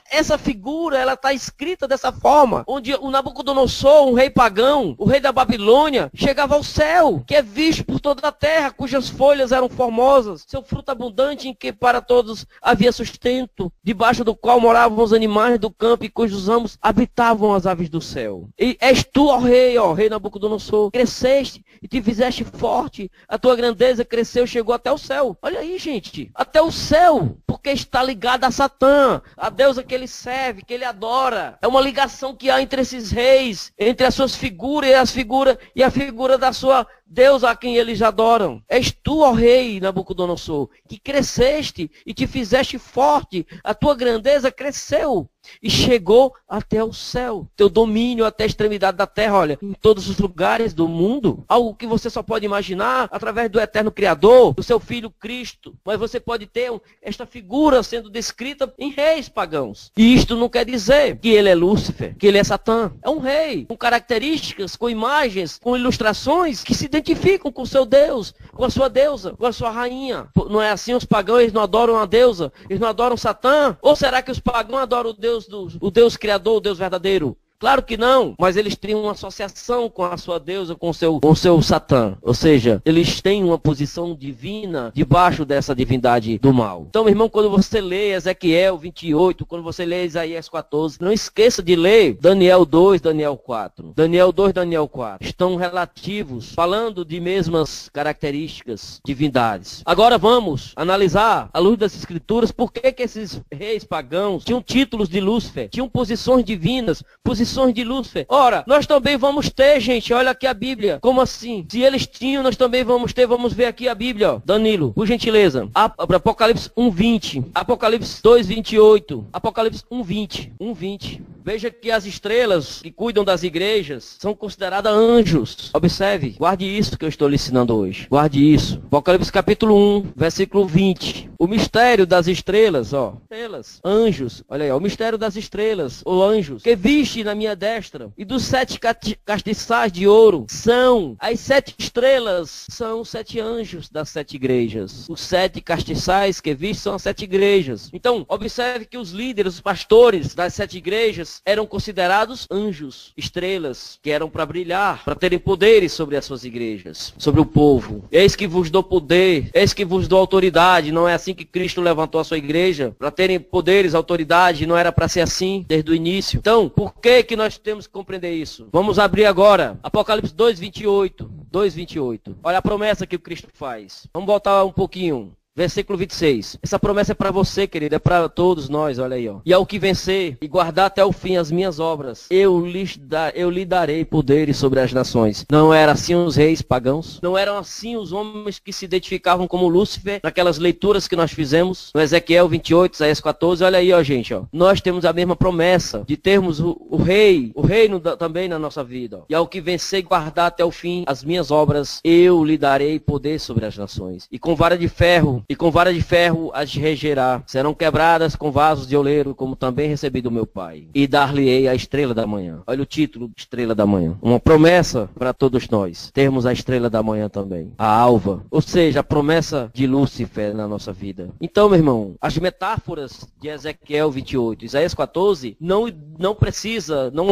essa figura, ela está escrita dessa forma, onde o Nabucodonosor, um rei pagão, o rei da Babilônia, chegava ao céu, que é visto por toda a terra, cujas folhas eram formosas, seu fruto abundante, em que para todos havia sustento, debaixo do qual moravam os animais do campo e cujos ramos habitavam as aves do céu. E és tu, ó rei Nabucodonosor, cresceste e te fizeste forte, a tua grandeza cresceu, chegou até o céu. Olha aí, gente, até o céu, porque está ligado a Satã, a Deus deusa que ele serve, que ele adora. É uma ligação que há entre esses reis, entre as suas figuras e a figura da sua deusa a quem eles adoram. És tu, ó rei Nabucodonosor, que cresceste e te fizeste forte. A tua grandeza cresceu e chegou até o céu. Teu domínio até a extremidade da terra, olha, em todos os lugares do mundo. Algo que você só pode imaginar através do eterno Criador, do seu Filho Cristo. Mas você pode ter esta figura sendo descrita em reis pagãos. E isto não quer dizer que ele é Lúcifer, que ele é Satã. É um rei, com características, com imagens, com ilustrações que se identificam com o seu Deus, com a sua deusa, com a sua rainha. Não é assim? Os pagãos, eles não adoram a deusa, eles não adoram Satã? Ou será que os pagãos adoram o Deus Criador, o Deus verdadeiro? Claro que não, mas eles têm uma associação com a sua deusa, com o seu Satã. Ou seja, eles têm uma posição divina debaixo dessa divindade do mal. Então, meu irmão, quando você lê Ezequiel 28, quando você lê Isaías 14, não esqueça de ler Daniel 2, Daniel 4. Daniel 2, Daniel 4. Estão relativos, falando de mesmas características, divindades. Agora vamos analisar, à luz das Escrituras, por que esses reis pagãos tinham títulos de Lúcifer, tinham posições divinas, posições de Lúcifer. Ora, nós também vamos ter, gente, olha aqui a Bíblia. Como assim? Se eles tinham, nós também vamos ter. Vamos ver aqui a Bíblia, ó. Danilo, por gentileza. Apocalipse 1:20, Apocalipse 2:28, Apocalipse 1:20. Veja que as estrelas que cuidam das igrejas são consideradas anjos. Observe, guarde isso que eu estou lhe ensinando hoje. Guarde isso. Apocalipse capítulo 1, versículo 20. O mistério das estrelas, ó. Estrelas, anjos. Olha aí, ó. O mistério das estrelas, ou anjos, que viste na minha destra, e dos 7 castiçais de ouro são as 7 estrelas, são os 7 anjos das 7 igrejas. Os 7 castiçais que viste são as 7 igrejas. Então, observe que os líderes, os pastores das 7 igrejas eram considerados anjos, estrelas, que eram para brilhar, para terem poderes sobre as suas igrejas, sobre o povo. Eis que vos dou poder, eis que vos dou autoridade. Não é assim que Cristo levantou a sua igreja, para terem poderes, autoridade. Não era para ser assim desde o início. Então, por que nós temos que compreender isso? Vamos abrir agora Apocalipse 2:28. 2:28. Olha a promessa que o Cristo faz. Vamos voltar um pouquinho. Versículo 26. Essa promessa é para você, querido, é para todos nós, olha aí, ó. E ao que vencer e guardar até o fim as minhas obras, eu lhe darei poderes sobre as nações. Não eram assim os reis pagãos? Não eram assim os homens que se identificavam como Lúcifer, naquelas leituras que nós fizemos, no Ezequiel 28, Isaías 14, olha aí, ó, gente, ó. Nós temos a mesma promessa de termos o reino também na nossa vida, ó. E ao que vencer e guardar até o fim as minhas obras, eu lhe darei poder sobre as nações. E com vara de ferro as regerá. Serão quebradas com vasos de oleiro, como também recebi do meu Pai. E dar-lhe-ei a estrela da manhã. Olha o título, estrela da manhã. Uma promessa para todos nós. Termos a estrela da manhã também. A alva. Ou seja, a promessa de Lúcifer na nossa vida. Então, meu irmão, as metáforas de Ezequiel 28, Isaías 14, não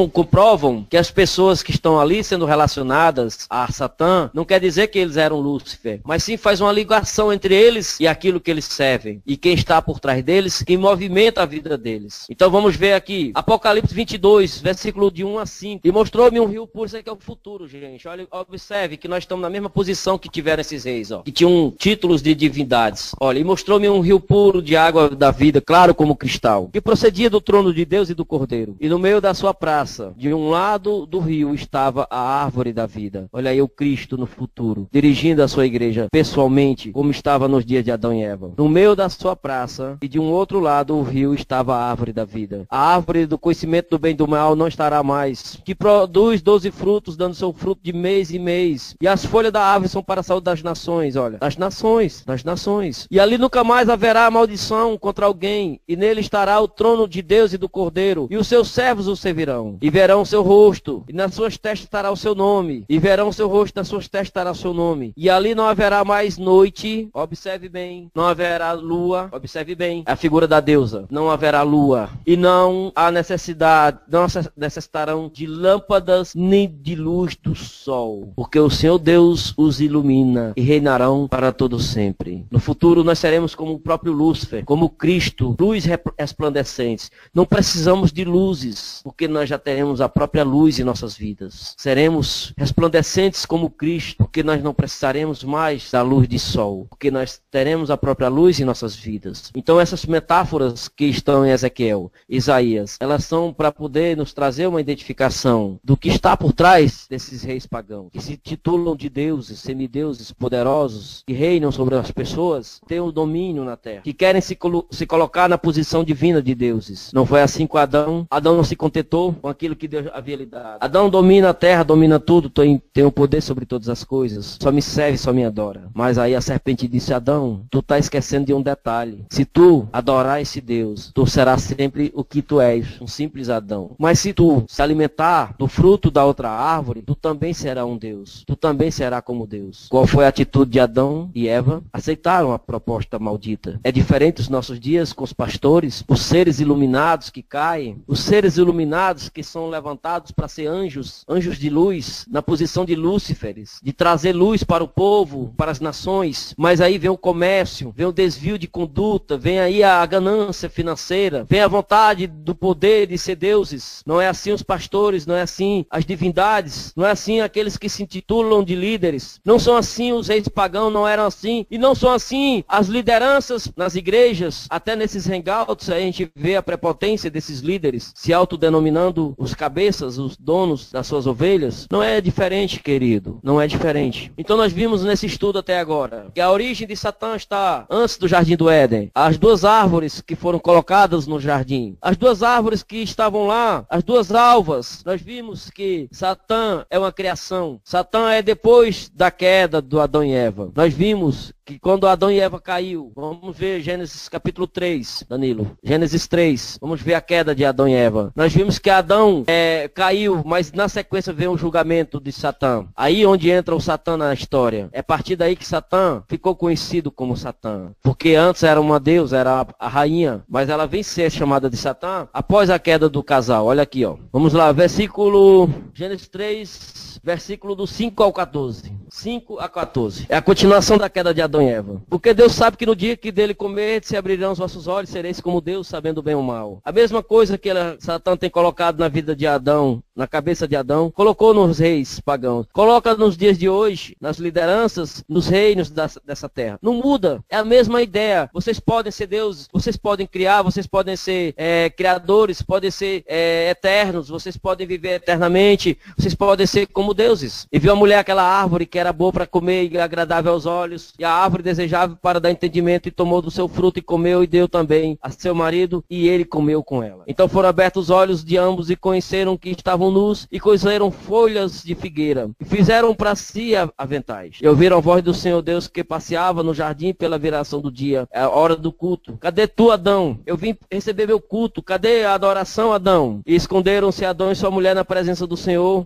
comprovam que as pessoas que estão ali sendo relacionadas a Satã, não quer dizer que eles eram Lúcifer, mas sim faz uma ligação entre eles e aquilo que eles servem. E quem está por trás deles, quem movimenta a vida deles. Então vamos ver aqui, Apocalipse 22, versículo de 1 a 5. E mostrou-me um rio puro, isso aqui é o futuro, gente. Olha, observe que nós estamos na mesma posição que tiveram esses reis, ó, que tinham títulos de divindades. Olha, e mostrou-me um rio puro de água da vida, claro como cristal, que procedia do trono de Deus e do Cordeiro. E no meio da sua praça, de um lado do rio, estava a árvore da vida. Olha aí o Cristo no futuro, dirigindo a sua igreja pessoalmente, como estava nos dias de Adão e Eva. No meio da sua praça, e de um outro lado o rio, estava a árvore da vida. A árvore do conhecimento do bem e do mal não estará mais, que produz 12 frutos, dando seu fruto de mês em mês. E as folhas da árvore são para a saúde das nações, olha. Das nações. E ali nunca mais haverá maldição contra alguém, e nele estará o trono de Deus e do Cordeiro, e os seus servos o servirão, e verão o seu rosto, e nas suas testas estará o seu nome, e verão o seu rosto, nas suas testas estará o seu nome. E ali não haverá mais noite, observe bem, não haverá lua, observe bem, a figura da deusa, não haverá lua, e não há necessidade, não necessitarão de lâmpadas, nem de luz do sol, porque o Senhor Deus os ilumina, e reinarão para todo sempre. No futuro nós seremos como o próprio Lúcifer, como Cristo, luz resplandecentes. Não precisamos de luzes, porque nós já teremos a própria luz em nossas vidas. Seremos resplandecentes como Cristo, porque nós não precisaremos mais da luz de sol, porque nós teremos seremos a própria luz em nossas vidas. Então essas metáforas que estão em Ezequiel, Isaías, elas são para poder nos trazer uma identificação do que está por trás desses reis pagãos, que se titulam de deuses, semideuses poderosos, que reinam sobre as pessoas, têm o domínio na terra, que querem se colocar na posição divina de deuses. Não foi assim com Adão. Adão não se contentou com aquilo que Deus havia lhe dado. Adão domina a terra, domina tudo, tem o poder sobre todas as coisas. Só me serve, só me adora. Mas aí a serpente disse: Adão, tu está esquecendo de um detalhe. Se tu adorar esse Deus, tu serás sempre o que tu és, um simples Adão. Mas se tu se alimentar do fruto da outra árvore, tu também será um Deus. Tu também será como Deus. Qual foi a atitude de Adão e Eva? Aceitaram a proposta maldita. É diferente os nossos dias com os pastores, os seres iluminados que caem, os seres iluminados que são levantados para ser anjos, anjos de luz, na posição de Lúciferes, de trazer luz para o povo, para as nações. Mas aí vem o comércio, vem o desvio de conduta, vem aí a ganância financeira, vem a vontade do poder de ser deuses. Não é assim os pastores, não é assim as divindades, não é assim aqueles que se intitulam de líderes, não são assim os reis pagãos, não eram assim, e não são assim as lideranças nas igrejas. Até nesses hangouts a gente vê a prepotência desses líderes, se autodenominando os cabeças, os donos das suas ovelhas. Não é diferente, querido, não é diferente. Então nós vimos nesse estudo até agora que a origem de Satã está antes do jardim do Éden. As duas árvores que foram colocadas no jardim, as duas árvores que estavam lá, as duas alvas, nós vimos que Satã é uma criação. Satã é depois da queda do Adão e Eva. Nós vimos que quando Adão e Eva caiu, vamos ver Gênesis capítulo 3, Danilo. Gênesis 3, vamos ver a queda de Adão e Eva. Nós vimos que Adão caiu, mas na sequência vem o julgamento de Satã. Aí onde entra o Satã na história. É a partir daí que Satã ficou conhecido como Satã. Porque antes era uma deusa, era a rainha, mas ela vem ser chamada de Satã após a queda do casal. Olha aqui, ó. Vamos lá, Gênesis 3, versículo do 5 ao 14. 5 a 14. É a continuação da queda de Adão e Eva. Porque Deus sabe que no dia que dele comer, se abrirão os vossos olhos, sereis como Deus, sabendo o bem e o mal. A mesma coisa que Satã tem colocado na vida de Adão, na cabeça de Adão, colocou nos reis pagãos. Coloca nos dias de hoje, nas lideranças, nos reinos dessa terra. Não muda. É a mesma ideia. Vocês podem ser deuses, vocês podem criar, vocês podem ser criadores, podem ser eternos, vocês podem viver eternamente, vocês podem ser como deuses. E viu a mulher aquela árvore que era boa para comer e agradável aos olhos, e a árvore desejável para dar entendimento, e tomou do seu fruto e comeu, e deu também a seu marido, e ele comeu com ela. Então foram abertos os olhos de ambos e conheceram que estavam nus, e cozeram folhas de figueira, e fizeram para si aventais. E ouviram a voz do Senhor Deus que passeava no jardim pela viração do dia, a hora do culto. Cadê tu, Adão? Eu vim receber meu culto. Cadê a adoração, Adão? E esconderam-se Adão e sua mulher na presença do Senhor,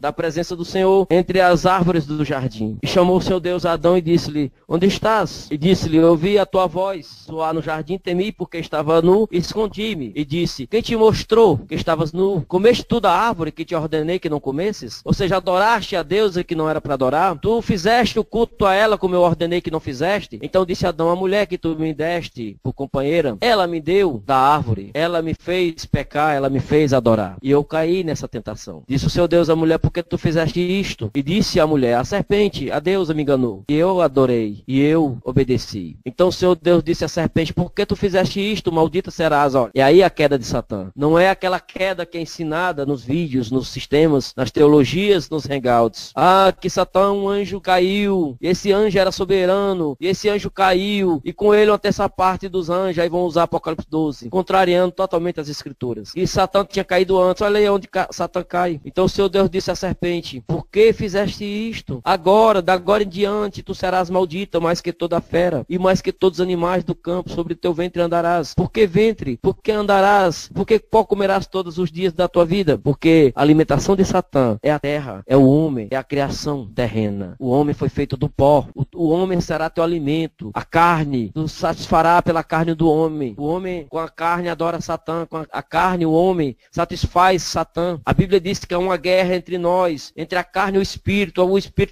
entre as árvores do jardim. E chamou o Senhor Deus a Adão e disse-lhe: onde estás? E disse-lhe: eu ouvi a tua voz soar no jardim, temi porque estava nu, e escondi-me. E disse: quem te mostrou que estavas nu? Comeste tu da árvore que te ordenei que não comesses? Ou seja, adoraste a Deus que não era para adorar? Tu fizeste o culto a ela como eu ordenei que não fizeste? Então disse Adão: a mulher que tu me deste por companheira, ela me deu da árvore, ela me fez pecar, ela me fez adorar. E eu caí nessa tentação. Disse o Senhor Deus à mulher: por que tu fizeste isto? E disse a mulher: a serpente, a deusa me enganou, e eu adorei, e eu obedeci. Então o Senhor Deus disse à serpente: por que tu fizeste isto? Maldita serás. Olha. E aí a queda de Satã. Não é aquela queda que é ensinada nos vídeos, nos sistemas, nas teologias, nos hangouts. Ah, que Satã, um anjo caiu, e esse anjo era soberano, e esse anjo caiu, e com ele uma terça parte dos anjos. Aí vão usar Apocalipse 12, contrariando totalmente as escrituras. E Satã tinha caído antes. Olha aí onde Satã cai. Então o Senhor Deus disse à serpente: por que fizeste isto? Agora, da agora em diante, tu serás maldita mais que toda fera, e mais que todos os animais do campo, sobre teu ventre andarás. Por que ventre? Por que andarás? Por que pó comerás todos os dias da tua vida? Porque a alimentação de Satã é a terra, é o homem, é a criação terrena. O homem foi feito do pó. O homem será teu alimento. A carne, tu satisfará pela carne do homem. O homem com a carne adora Satã, com a carne o homem satisfaz Satã. A Bíblia diz que há uma guerra entre nós, entre a carne e o espírito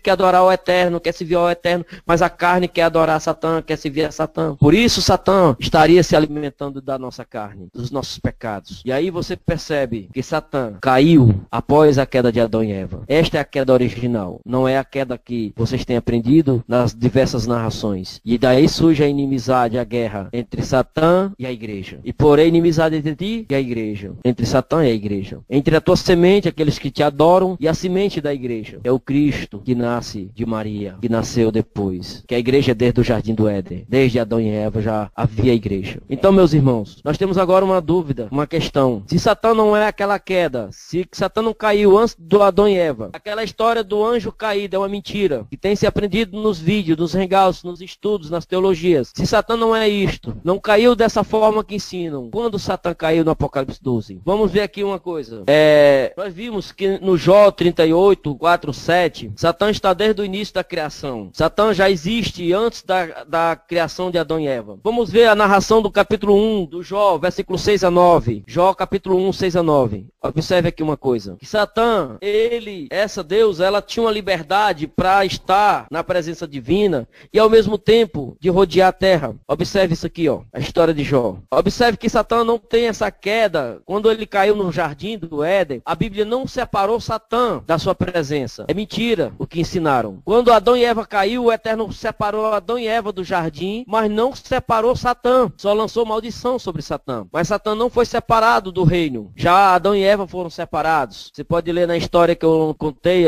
que adorar eterno, quer servir ao eterno, mas a carne quer adorar Satã, quer servir a Satã. Por isso Satã estaria se alimentando da nossa carne, dos nossos pecados. E aí você percebe que Satã caiu após a queda de Adão e Eva. Esta é a queda original, não é a queda que vocês têm aprendido nas diversas narrações. E daí surge a inimizade, a guerra entre Satã e a igreja. E porém inimizade entre ti e a igreja, entre Satã e a igreja. Entre a tua semente, aqueles que te adoram, e a semente da igreja. É o Cristo que nasce de Maria, que nasceu depois. Que a igreja é desde o Jardim do Éden. Desde Adão e Eva já havia igreja. Então, meus irmãos, nós temos agora uma dúvida, uma questão. Se Satã não é aquela queda, se Satã não caiu antes do Adão e Eva, aquela história do anjo caído é uma mentira, que tem se aprendido nos vídeos, nos hangouts, nos estudos, nas teologias. Se Satã não é isto, não caiu dessa forma que ensinam, quando Satã caiu no Apocalipse 12? Vamos ver aqui uma coisa. Nós vimos que no Jó 38, 4, 7, Satã está desde o início da criação. Satã já existe antes da criação de Adão e Eva. Vamos ver a narração do capítulo 1 do Jó, versículo 6 a 9. Jó capítulo 1, 6 a 9. Observe aqui uma coisa. Que Satã, essa Deus, ela tinha uma liberdade para estar na presença divina e ao mesmo tempo de rodear a terra. Observe isso aqui, ó, a história de Jó. Observe que Satã não tem essa queda. Quando ele caiu no jardim do Éden, a Bíblia não separou Satã da sua presença. É mentira o que ensinaram. Quando Adão e Eva caiu, o Eterno separou Adão e Eva do jardim, mas não separou Satã. Só lançou maldição sobre Satã. Mas Satã não foi separado do reino. Já Adão e Eva foram separados. Você pode ler na história que eu contei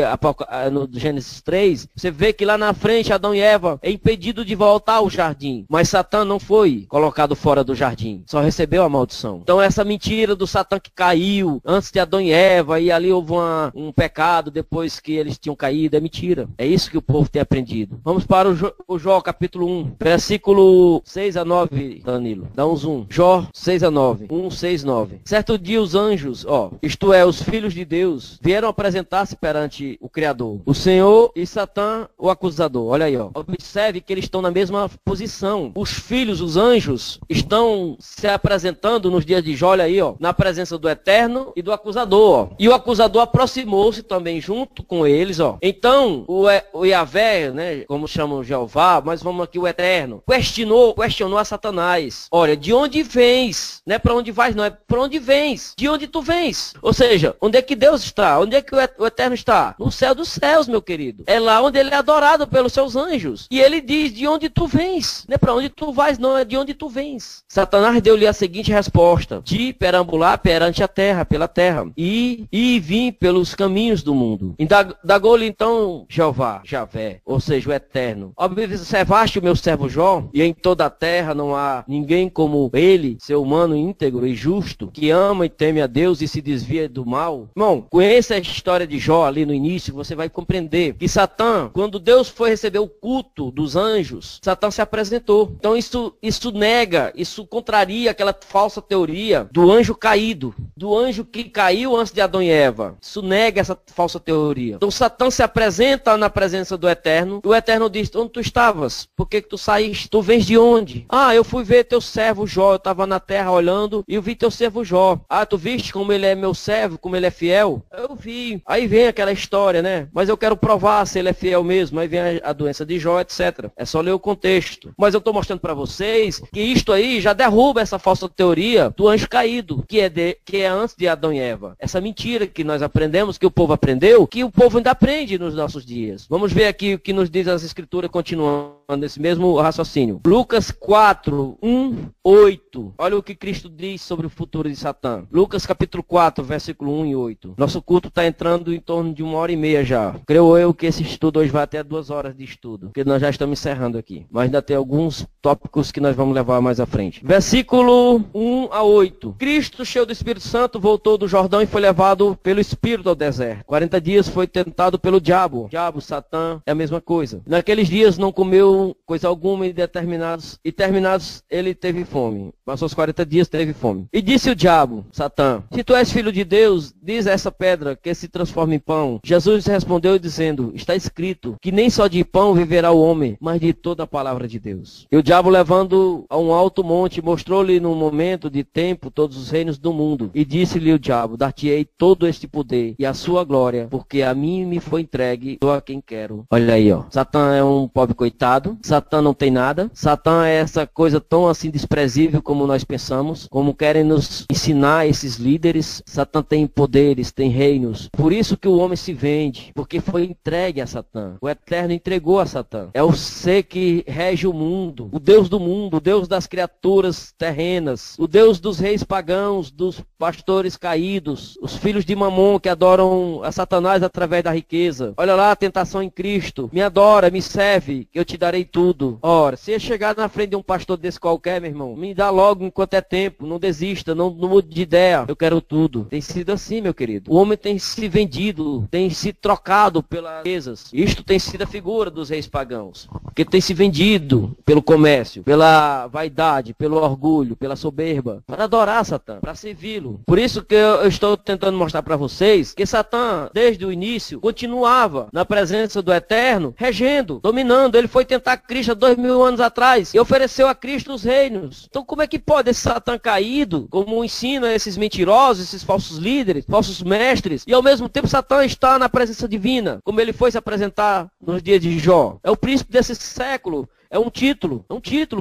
no Gênesis 3, você vê que lá na frente Adão e Eva é impedido de voltar ao jardim. Mas Satã não foi colocado fora do jardim. Só recebeu a maldição. Então essa mentira do Satã que caiu antes de Adão e Eva e ali houve um pecado depois que eles tinham caído, é mentira. É isso que o povo tem aprendido. Vamos para o Jó capítulo 1, versículo 6 a 9, Danilo. Dá um zoom. Jó 6 a 9. 1, 6, 9. Certo dia os anjos, isto é, os filhos de Deus, vieram apresentar-se perante o Criador. O Senhor e Satã, o acusador. Olha aí, observe que eles estão na mesma posição. Os filhos, os anjos, estão se apresentando nos dias de Jó, olha aí, na presença do Eterno e do acusador. E o acusador aproximou-se também junto com eles, Então, o Yahvé, né, como chamam Jeová, mas vamos aqui o Eterno, questionou a Satanás. Olha, de onde vens? Não é para onde vais, não, é para onde vens. De onde tu vens? Ou seja, onde é que Deus está? Onde é que o Eterno está? No céu dos céus, meu querido. É lá onde ele é adorado pelos seus anjos. E ele diz, de onde tu vens? Não é para onde tu vais, não, é de onde tu vens. Satanás deu-lhe a seguinte resposta: de perambular perante a terra, pela terra, e vim pelos caminhos do mundo. Indagou-lhe então Jeová, Javé, ou seja, o Eterno: observaste o meu servo Jó, e em toda a terra não há ninguém como ele, ser humano íntegro e justo, que ama e teme a Deus e se desvia do mal. Irmão, conheça a história de Jó ali no início, você vai compreender que Satã, quando Deus foi receber o culto dos anjos, Satã se apresentou. Então isso nega, isso contraria aquela falsa teoria do anjo caído, do anjo que caiu antes de Adão e Eva. Isso nega essa falsa teoria. Então Satã se apresenta na presença do Eterno, e o Eterno diz: onde tu estavas? Por que tu saíste? Tu vens de onde? Ah, eu fui ver teu servo Jó, eu estava na terra olhando e eu vi teu servo Jó. Ah, tu viste como ele é meu servo, como ele é fiel? Eu vi. Aí vem aquela história, né? Mas eu quero provar se ele é fiel mesmo. Aí vem a doença de Jó, etc. É só ler o contexto. Mas eu estou mostrando para vocês que isto aí já derruba essa falsa teoria do anjo caído, que é antes de Adão e Eva. Essa mentira que nós aprendemos, que o povo aprendeu, que o povo ainda aprende nos nossos dias. Vamos ver aqui o que nos diz as escrituras, continuando esse mesmo raciocínio. Lucas 4, 1, 8. Olha o que Cristo diz sobre o futuro de Satã. Lucas capítulo 4, versículo 1 e 8. Nosso culto está entrando em torno de 1h30 já. Creio eu que esse estudo hoje vai até 2 horas de estudo, porque nós já estamos encerrando aqui. Mas ainda tem alguns tópicos que nós vamos levar mais à frente. Versículo 1 a 8. Cristo, cheio do Espírito Santo, voltou do Jordão e foi levado pelo Espírito ao deserto. 40 dias foi tentado pelo diabo. Diabo, Satã, é a mesma coisa. Naqueles dias não comeu comeu coisa alguma e terminados ele teve fome. Passou os 40 dias, teve fome. E disse o diabo, Satã, se tu és filho de Deus, diz a essa pedra que se transforma em pão. Jesus respondeu dizendo, está escrito que nem só de pão viverá o homem, mas de toda a palavra de Deus. E o diabo, levando a um alto monte, mostrou-lhe num momento de tempo todos os reinos do mundo. E disse-lhe o diabo, dar-te-ei todo este poder e a sua glória, porque a mim me foi entregue, dou a quem quero. Olha aí, ó. Satã é um pobre coitado. Satã não tem nada. Satã é essa coisa tão assim desprezível como nós pensamos, como querem nos ensinar esses líderes. Satã tem poderes, tem reinos. Por isso que o homem se vende, porque foi entregue a Satã. O Eterno entregou a Satã. É o ser que rege o mundo, o Deus do mundo, o Deus das criaturas terrenas, o Deus dos reis pagãos, dos pastores caídos, os filhos de Mamon que adoram a Satanás através da riqueza. Olha lá a tentação em Cristo. Me adora, me serve, que eu te darei tudo. Ora, se eu chegar na frente de um pastor desse qualquer, meu irmão, me dá logo enquanto é tempo, não desista, não mude de ideia, eu quero tudo. Tem sido assim, meu querido. O homem tem se vendido, tem se trocado pelas riquezas. Isto tem sido a figura dos reis pagãos, que tem se vendido pelo comércio, pela vaidade, pelo orgulho, pela soberba, para adorar Satã, para servi-lo. Por isso que eu estou tentando mostrar para vocês que Satã, desde o início, continuava na presença do Eterno, regendo, dominando. Ele foi tentar Cristo há 2000 anos atrás e ofereceu a Cristo os reinos. Então como é que pode esse Satã caído, como ensina esses mentirosos, esses falsos líderes, falsos mestres, e ao mesmo tempo Satã está na presença divina, como ele foi se apresentar nos dias de Jó? É o príncipe desse século. É um título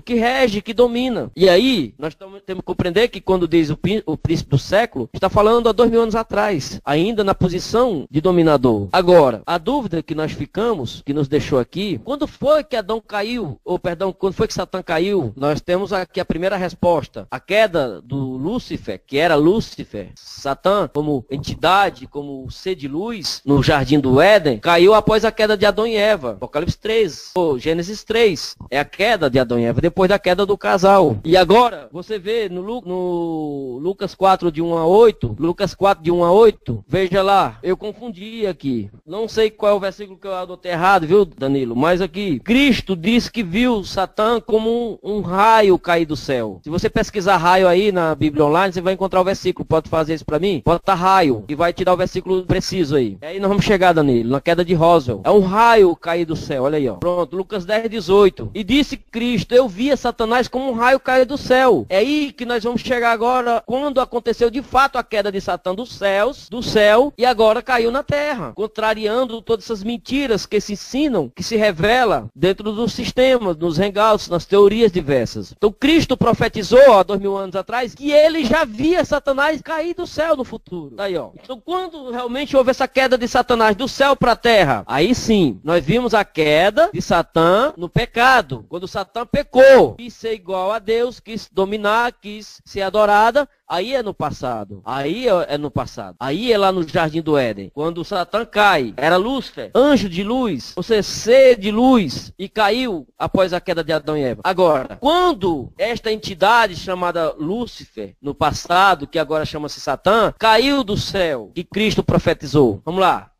que rege, que domina. E aí, nós temos que compreender que quando diz o príncipe do século, está falando há 2000 anos atrás, ainda na posição de dominador. Agora, a dúvida que nós ficamos, que nos deixou aqui, quando foi que Adão caiu, quando foi que Satã caiu? Nós temos aqui a primeira resposta. A queda do Lúcifer, que era Lúcifer, Satã, como entidade, como ser de luz, no jardim do Éden, caiu após a queda de Adão e Eva. Apocalipse 3, ou Gênesis 3. É a queda de Adão e Eva, depois da queda do casal. E agora, você vê no Lucas 4, de 1 a 8, Lucas 4, de 1 a 8, veja lá, eu confundi aqui. Não sei qual é o versículo que eu adotei errado, viu, Danilo? Mas aqui, Cristo disse que viu Satã como um raio cair do céu. Se você pesquisar raio aí na Bíblia Online, você vai encontrar o versículo. Pode fazer isso pra mim? Bota raio, e vai te dar o versículo preciso aí. E aí nós vamos chegar, Danilo, na queda de Roswell. É um raio cair do céu, olha aí, ó. Pronto, Lucas 10, 18. E disse Cristo, eu via Satanás como um raio cair do céu. É aí que nós vamos chegar agora, quando aconteceu de fato a queda de Satã do céu, e agora caiu na terra, contrariando todas essas mentiras que se ensinam, que se revela dentro dos sistemas, nos hangouts, nas teorias diversas. Então Cristo profetizou há 2000 anos atrás que ele já via Satanás cair do céu no futuro. Aí, ó. Então quando realmente houve essa queda de Satanás do céu para a terra, aí sim, nós vimos a queda de Satã no pecado. Quando Satã pecou, quis ser igual a Deus, quis dominar, quis ser adorada, aí é no passado. Aí é lá no Jardim do Éden. Quando Satã cai, era Lúcifer, anjo de luz, ou seja, ser de luz, e caiu após a queda de Adão e Eva. Agora, quando esta entidade chamada Lúcifer, no passado, que agora chama-se Satã, caiu do céu, que Cristo profetizou. Vamos lá.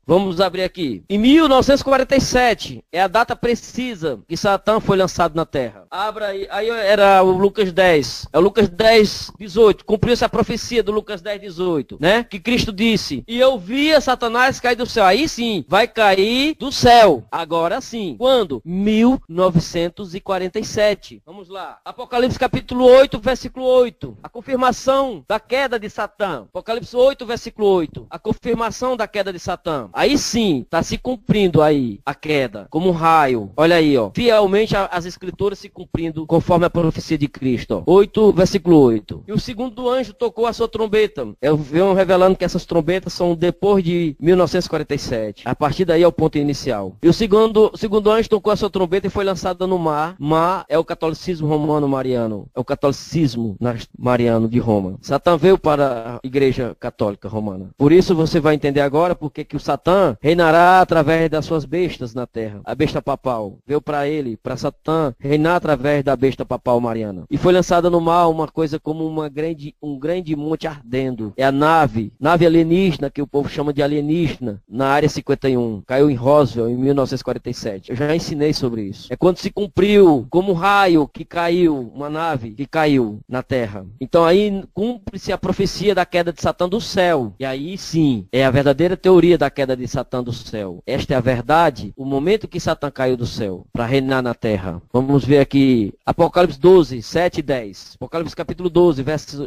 Vamos abrir aqui. Em 1947, é a data precisa que Satã foi lançado na Terra. Abra aí era o Lucas 10. É o Lucas 10, 18. Cumpriu-se a profecia do Lucas 10, 18, né? Que Cristo disse, e eu via Satanás cair do céu. Aí sim, vai cair do céu. Agora sim. Quando? 1947. Vamos lá. Apocalipse capítulo 8, versículo 8. A confirmação da queda de Satã. Apocalipse 8, versículo 8. A confirmação da queda de Satã. Aí sim, está se cumprindo aí a queda, como um raio. Olha aí, ó. Fielmente as escrituras se cumprindo conforme a profecia de Cristo. Ó. 8, versículo 8. E o segundo anjo tocou a sua trombeta. Eu venho revelando que essas trombetas são depois de 1947. A partir daí é o ponto inicial. E o segundo anjo tocou a sua trombeta e foi lançada no mar. Mar é o catolicismo romano mariano. É o catolicismo mariano de Roma. Satã veio para a igreja católica romana. Por isso você vai entender agora porque que o Satã Satã reinará através das suas bestas na terra. A besta papal veio para ele, para Satã, reinar através da besta papal mariana. E foi lançada no mar uma coisa como um grande monte ardendo. É a nave alienígena, que o povo chama de alienígena, na área 51. Caiu em Roswell em 1947. Eu já ensinei sobre isso. É quando se cumpriu, como um raio que caiu, uma nave que caiu na terra. Então aí cumpre-se a profecia da queda de Satã do céu. E aí sim, é a verdadeira teoria da queda de Satã do céu. Esta é a verdade, o momento que Satã caiu do céu, para reinar na terra. Vamos ver aqui, Apocalipse 12, 7 e 10. Apocalipse capítulo 12,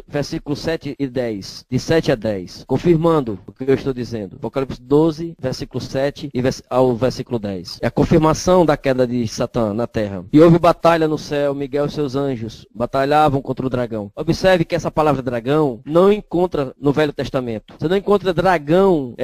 versículos 7 e 10. De 7 a 10. Confirmando o que eu estou dizendo. Apocalipse 12, versículo 7 e ao versículo 10. É a confirmação da queda de Satã na terra. E houve batalha no céu, Miguel e seus anjos batalhavam contra o dragão. Observe que essa palavra dragão não encontra no Velho Testamento. Você não encontra dragão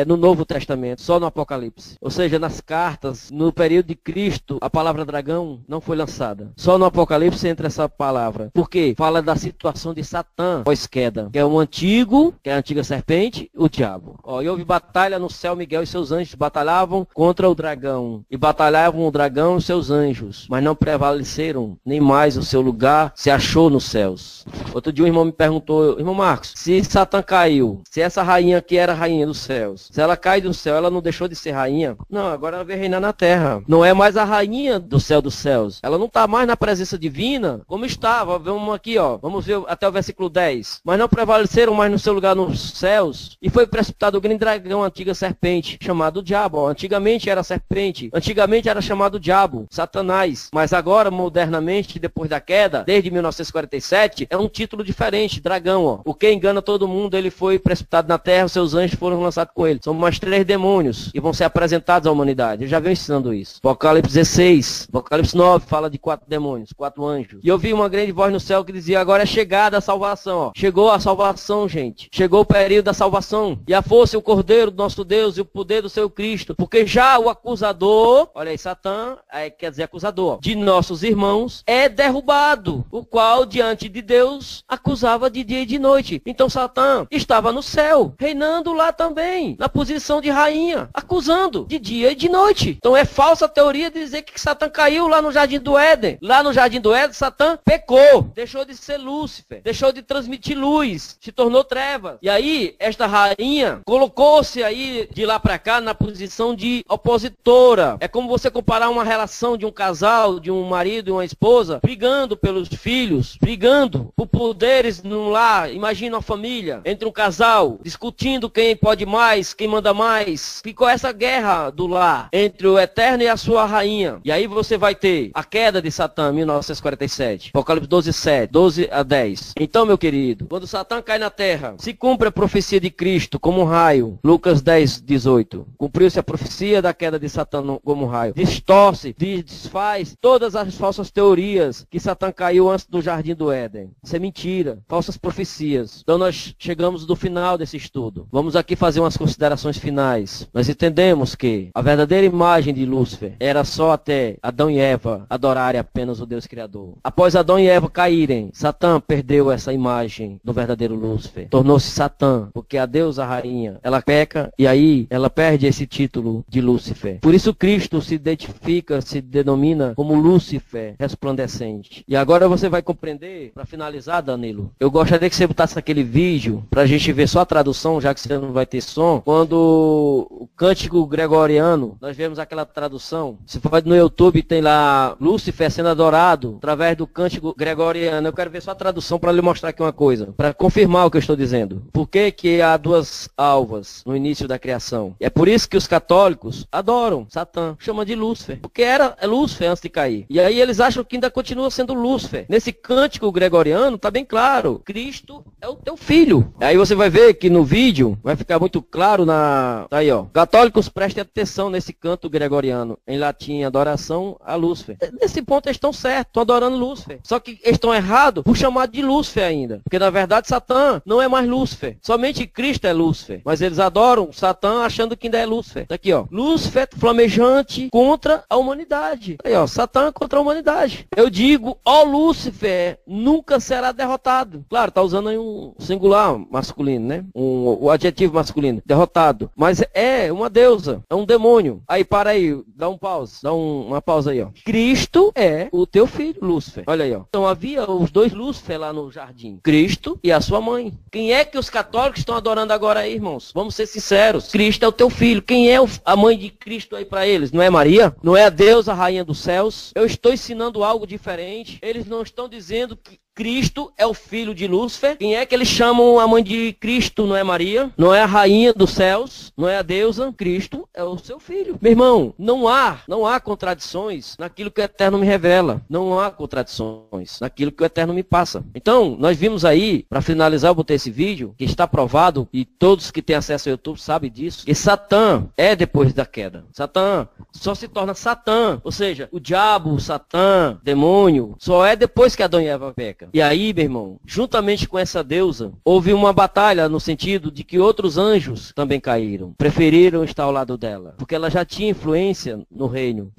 no Novo Testamento, só no Apocalipse. Ou seja, nas cartas, no período de Cristo, a palavra dragão não foi lançada. Só no Apocalipse entra essa palavra. Por quê? Fala da situação de Satã pós-queda, que é a antiga serpente, o diabo. E houve batalha no céu, Miguel e seus anjos batalhavam contra o dragão. E batalhavam o dragão e seus anjos, mas não prevaleceram, nem mais o seu lugar se achou nos céus. Outro dia um irmão me perguntou, irmão Marcos, se Satã caiu, se essa rainha que era rainha dos céus, se ela cai do céu, ela não deixou de ser rainha? Não, agora ela veio reinar na terra. Não é mais a rainha do céu dos céus. Ela não está mais na presença divina como estava. Vamos aqui, vamos ver até o versículo 10. Mas não prevaleceram mais no seu lugar nos céus, e foi precipitado o grande dragão, a antiga serpente, chamado diabo. Antigamente era serpente, antigamente era chamado diabo, Satanás, mas agora, modernamente, depois da queda, desde 1947, é um título diferente, dragão. O que engana todo mundo, ele foi precipitado na terra, seus anjos foram lançados com ele. São mais 3 demônios que vão ser apresentados à humanidade. Eu já venho ensinando isso. Apocalipse 16, Apocalipse 9 fala de 4 demônios, 4 anjos. E eu vi uma grande voz no céu que dizia, agora é chegada a salvação. Chegou a salvação, gente. Chegou o período da salvação. E a força e o cordeiro do nosso Deus e o poder do seu Cristo. Porque já o acusador, olha aí, Satã, quer dizer acusador, de nossos irmãos, é derrubado. O qual, diante de Deus, acusava de dia e de noite. Então Satã estava no céu, reinando lá também, na posição de rainha, acusando de dia e de noite. Então é falsa a teoria de dizer que Satã caiu lá no Jardim do Éden. Lá no Jardim do Éden, Satã pecou, deixou de ser Lúcifer, deixou de transmitir luz, se tornou trevas. E aí, esta rainha colocou-se aí, de lá para cá, na posição de opositora. É como você comparar uma relação de um casal, de um marido e uma esposa, brigando pelos filhos, brigando por poderes no lar. Imagina uma família, entre um casal, discutindo quem pode mais, quem manda mais. Ficou essa guerra do lar, entre o Eterno e a sua rainha. E aí você vai ter a queda de Satã, 1947. Apocalipse 12, 7, 12 a 10. Então, meu querido, quando Satã cai na terra, se cumpre a profecia de Cristo como um raio. Lucas 10, 18. Cumpriu-se a profecia da queda de Satã como um raio. Distorce, desfaz todas as falsas teorias que Satã caiu antes do Jardim do Éden. Isso é mentira. Falsas profecias. Então nós chegamos no final desse estudo. Vamos aqui fazer umas considerações finais. Nós entendemos que a verdadeira imagem de Lúcifer era só até Adão e Eva adorarem apenas o Deus Criador. Após Adão e Eva caírem, Satã perdeu essa imagem do verdadeiro Lúcifer. Tornou-se Satã, porque a deusa, a rainha, ela peca e aí ela perde esse título de Lúcifer. Por isso Cristo se identifica, se denomina como Lúcifer resplandecente. E agora você vai compreender, para finalizar, Danilo, eu gostaria que você botasse aquele vídeo para a gente ver só a tradução, já que você não vai ter som. Quando o cântico gregoriano, nós vemos aquela tradução. Se for no YouTube, tem lá Lúcifer sendo adorado através do cântico gregoriano. Eu quero ver só a tradução para lhe mostrar aqui uma coisa, para confirmar o que eu estou dizendo. Por que há 2 alvas no início da criação? E é por isso que os católicos adoram Satã, chamam de Lúcifer, porque era Lúcifer antes de cair. E aí eles acham que ainda continua sendo Lúcifer. Nesse cântico gregoriano está bem claro, Cristo é o teu filho. Aí você vai ver que no vídeo vai ficar muito claro tá aí, ó. Católicos, prestem atenção nesse canto gregoriano. Em latim, adoração a Lúcifer. Nesse ponto eles estão certos, estão adorando Lúcifer. Só que eles estão errados por chamar de Lúcifer ainda. Porque na verdade Satã não é mais Lúcifer. Somente Cristo é Lúcifer. Mas eles adoram Satã achando que ainda é Lúcifer. Tá aqui, ó. Lúcifer flamejante contra a humanidade. Aí, ó. Satã contra a humanidade. Eu digo, ó Lúcifer nunca será derrotado. Claro, tá usando aí um singular masculino, né? O adjetivo masculino. Derrotado. pecado, mas é uma deusa, é um demônio. Aí, para aí, dá um pause, dá uma pausa aí, ó. Cristo é o teu filho, Lúcifer. Olha aí, ó. Então havia os dois Lúcifer lá no jardim, Cristo e a sua mãe. Quem é que os católicos estão adorando agora aí, irmãos? Vamos ser sinceros. Cristo é o teu filho. Quem é a mãe de Cristo aí para eles? Não é Maria? Não é a deusa, a rainha dos céus? Eu estou ensinando algo diferente. Eles não estão dizendo que Cristo é o filho de Lúcifer. Quem é que eles chamam a mãe de Cristo? Não é Maria? Não é a rainha dos céus? Não é a deusa? Cristo é o seu filho. Meu irmão, não há contradições naquilo que o Eterno me revela. Não há contradições naquilo que o Eterno me passa. Então, nós vimos aí, para finalizar, eu botei esse vídeo, que está provado, e todos que têm acesso ao YouTube sabem disso, que Satã é depois da queda. Satã só se torna Satã. Ou seja, o diabo, Satã, demônio, só é depois que Adão e Eva pecam. E aí, meu irmão, juntamente com essa deusa, houve uma batalha no sentido de que outros anjos também caíram. Preferiram estar ao lado dela. Porque ela já tinha influência no reino.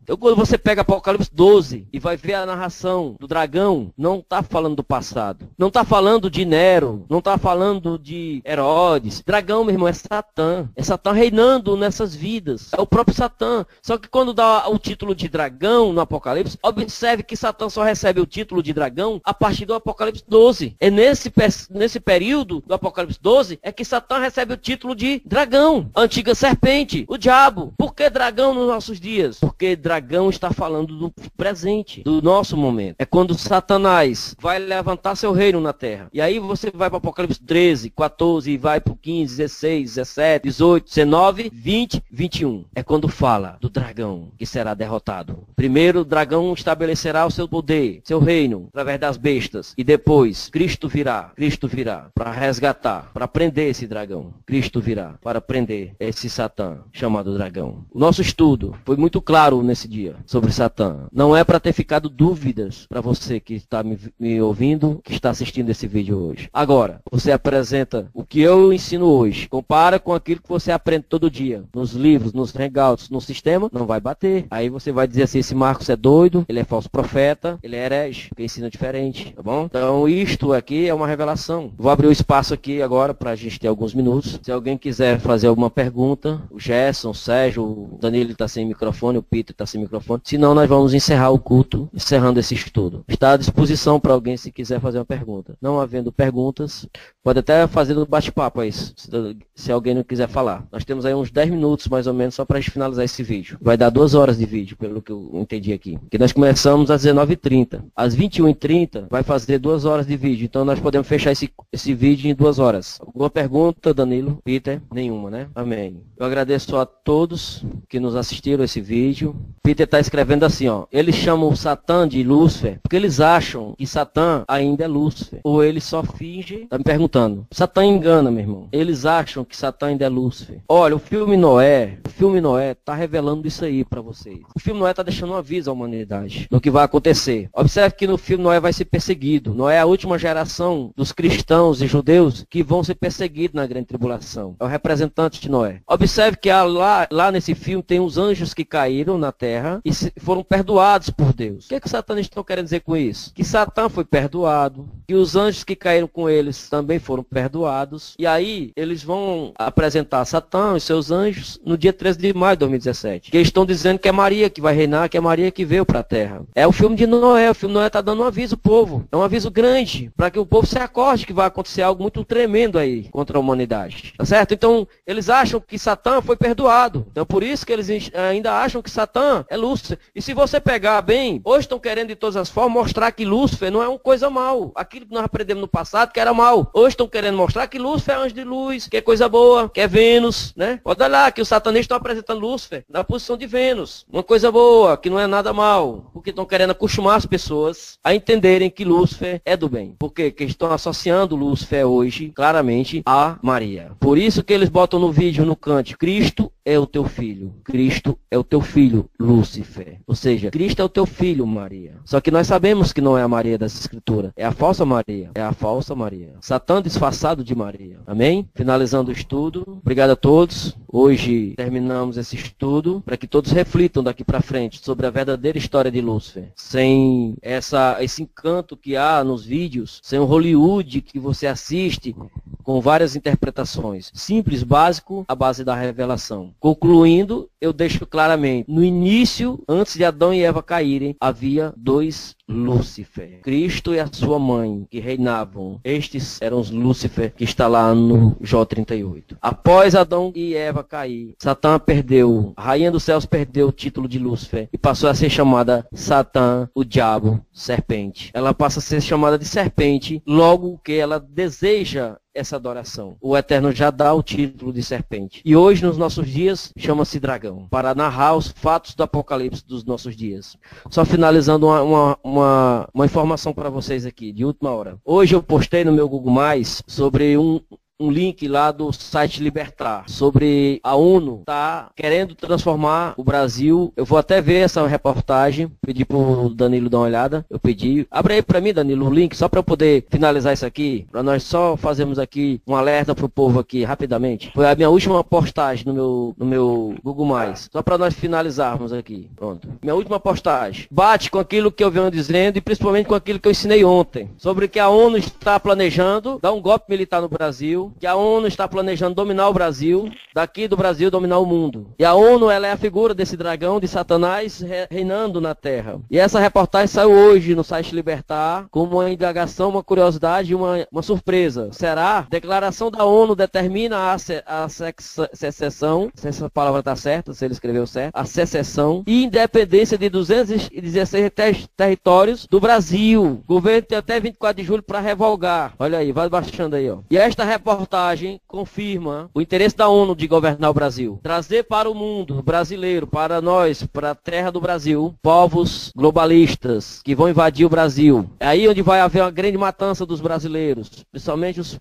Então, quando você pega Apocalipse 12 e vai ver a narração do dragão, não está falando do passado. Não está falando de Nero. Não está falando de Herodes. Dragão, meu irmão, é Satã. É Satã reinando nessas vidas. É o próprio Satã. Só que quando dá o título de dragão no Apocalipse, observe que Satã só recebe o título de dragão a partir do Apocalipse 12. É nesse período do Apocalipse 12 é que Satã recebe o título de dragão, a antiga serpente, o diabo. Por que dragão nos nossos dias? Porque dragão está falando do presente, do nosso momento. É quando Satanás vai levantar seu reino na terra. E aí você vai para o Apocalipse 13, 14 e vai para o 15, 16, 17, 18, 19, 20, 21. É quando fala do dragão que será derrotado. Primeiro, o dragão estabelecerá o seu poder, seu reino, através das bestas. E depois, Cristo virá para resgatar, para prender esse dragão. Cristo virá para prender esse Satã, chamado dragão. O nosso estudo foi muito claro nesse dia sobre Satã. Não é para ter ficado dúvidas para você que está me ouvindo, que está assistindo esse vídeo hoje. Agora, você apresenta o que eu ensino hoje, compara com aquilo que você aprende todo dia, nos livros, nos hangouts, no sistema, não vai bater. Aí você vai dizer assim, esse Marcos é doido, ele é falso profeta, ele é herege, porque ensina diferente, tá bom? Então isto aqui é uma revelação. Vou abrir o espaço aqui agora para a gente ter alguns minutos. Se alguém quiser fazer alguma pergunta, o Gerson, o Sérgio, o Danilo está sem microfone, o Peter está sem microfone. Senão nós vamos encerrar o culto, encerrando esse estudo. Está à disposição para alguém se quiser fazer uma pergunta. Não havendo perguntas, pode até fazer no bate-papo aí, se alguém não quiser falar. Nós temos aí uns 10 minutos mais ou menos só para a gente finalizar esse vídeo. Vai dar 2 horas de vídeo, pelo que eu entendi aqui. Porque nós começamos às 19h30. Às 21h30 vai fazer 2 horas de vídeo. Então nós podemos fechar esse vídeo em 2 horas. Alguma pergunta, Danilo? Peter? Nenhuma, né? Amém. Eu agradeço a todos que nos assistiram a esse vídeo. Peter está escrevendo assim, ó. Eles chamam Satã de Lúcifer porque eles acham que Satã ainda é Lúcifer. Ou ele só finge. Tá me perguntando. Satã engana, meu irmão. Eles acham que Satã ainda é Lúcifer. Olha, o filme Noé está revelando isso aí para vocês. O filme Noé está deixando um aviso à humanidade do que vai acontecer. Observe que no filme Noé vai ser perseguido. Noé é a última geração dos cristãos e judeus que vão ser perseguidos na grande tribulação. É o representante de Noé. Observe que lá nesse filme tem os anjos que caíram na terra e foram perdoados por Deus. O que os satanistas estão querendo dizer com isso? Que Satã foi perdoado, que os anjos que caíram com eles também foram perdoados. E aí eles vão apresentar Satã e seus anjos no dia 13 de maio de 2017. Que eles estão dizendo que é Maria que vai reinar, que é Maria que veio para a terra. É o filme de Noé. O filme de Noé está dando um aviso ao povo. É um aviso grande para que o povo se acorde que vai acontecer algo muito tremendo aí contra a humanidade. Tá certo? Então, eles acham que Satã foi perdoado. Então, por isso que eles ainda acham que Satã é Lúcifer. E se você pegar bem, hoje estão querendo de todas as formas mostrar que Lúcifer não é uma coisa mal. Aquilo que nós aprendemos no passado que era mal. Hoje estão querendo mostrar que Lúcifer é anjo de luz, que é coisa boa, que é Vênus, né? Olha lá que os satanistas estão apresentando Lúcifer na posição de Vênus. Uma coisa boa, que não é nada mal. Porque estão querendo acostumar as pessoas a entenderem que Lúcifer é do bem. Porque eles estão associando Lúcifer hoje, claramente, a Maria. Por isso que eles botam no vídeo, no cântico, Cristo é o teu filho. Cristo é o teu filho, Lúcifer. Ou seja, Cristo é o teu filho, Maria. Só que nós sabemos que não é a Maria das Escrituras. É a falsa Maria. É a falsa Maria. Satã disfarçado de Maria. Amém? Finalizando o estudo. Obrigado a todos. Hoje terminamos esse estudo para que todos reflitam daqui para frente sobre a verdadeira história de Lúcifer. Sem esse encanto que há nos vídeos, sem o Hollywood que você assiste com várias interpretações. Simples, básico, a base da revelação. Concluindo, eu deixo claramente, no início, antes de Adão e Eva caírem, havia dois Lúcifer. Cristo e a sua mãe, que reinavam. Estes eram os Lúcifer, que está lá no Jó 38. Após Adão e Eva cair, Satã perdeu, a rainha dos céus perdeu o título de Lúcifer e passou a ser chamada Satã, o diabo, serpente. Ela passa a ser chamada de serpente logo que ela deseja essa adoração. O Eterno já dá o título de serpente. E hoje, nos nossos dias, chama-se dragão, para narrar os fatos do Apocalipse dos nossos dias. Só finalizando uma informação para vocês aqui, de última hora. Hoje eu postei no meu Google+, sobre um link lá do site Libertar, sobre a ONU tá querendo transformar o Brasil. Eu vou até ver essa reportagem, pedi pro Danilo dar uma olhada, eu pedi. Abre aí pra mim, Danilo, o link, só para eu poder finalizar isso aqui, para nós só fazermos aqui um alerta pro povo aqui, rapidamente. Foi a minha última postagem no meu Google+, só para nós finalizarmos aqui, pronto. Minha última postagem, bate com aquilo que eu venho dizendo e principalmente com aquilo que eu ensinei ontem, sobre que a ONU está planejando dar um golpe militar no Brasil, que a ONU está planejando dominar o Brasil, daqui do Brasil dominar o mundo. E a ONU, ela é a figura desse dragão de Satanás reinando na Terra. E essa reportagem saiu hoje no site Libertar, como uma indagação, uma curiosidade e uma surpresa. Será? Declaração da ONU determina a secessão, se essa palavra está certa, se ele escreveu certo, a secessão e independência de 216 territórios do Brasil. O governo tem até 24 de julho para revogar. Olha aí, vai baixando aí, ó. E esta reportagem confirma o interesse da ONU de governar o Brasil. Trazer para o mundo brasileiro, para nós, para a terra do Brasil, povos globalistas que vão invadir o Brasil. É aí onde vai haver uma grande matança dos brasileiros, principalmente os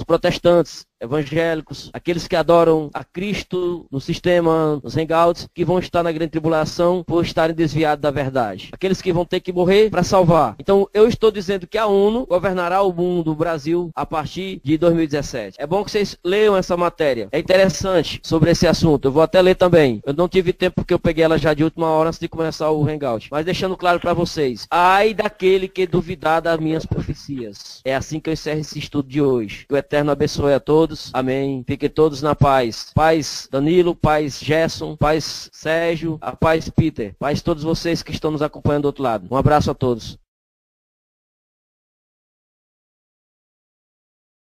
protestantes, evangélicos, aqueles que adoram a Cristo no sistema, nos hangouts, que vão estar na grande tribulação por estarem desviados da verdade. Aqueles que vão ter que morrer para salvar. Então, eu estou dizendo que a ONU governará o mundo, o Brasil, a partir de 2017. É bom que vocês leiam essa matéria. É interessante sobre esse assunto. Eu vou até ler também. Eu não tive tempo porque eu peguei ela já de última hora antes de começar o hangout. Mas deixando claro para vocês. Ai daquele que duvidar das minhas profecias. É assim que eu encerro esse estudo de hoje. Que o Eterno abençoe a todos. Amém. Fiquem todos na paz. Paz Danilo, paz Gerson, paz Sérgio, a paz Peter. Paz todos vocês que estão nos acompanhando do outro lado. Um abraço a todos.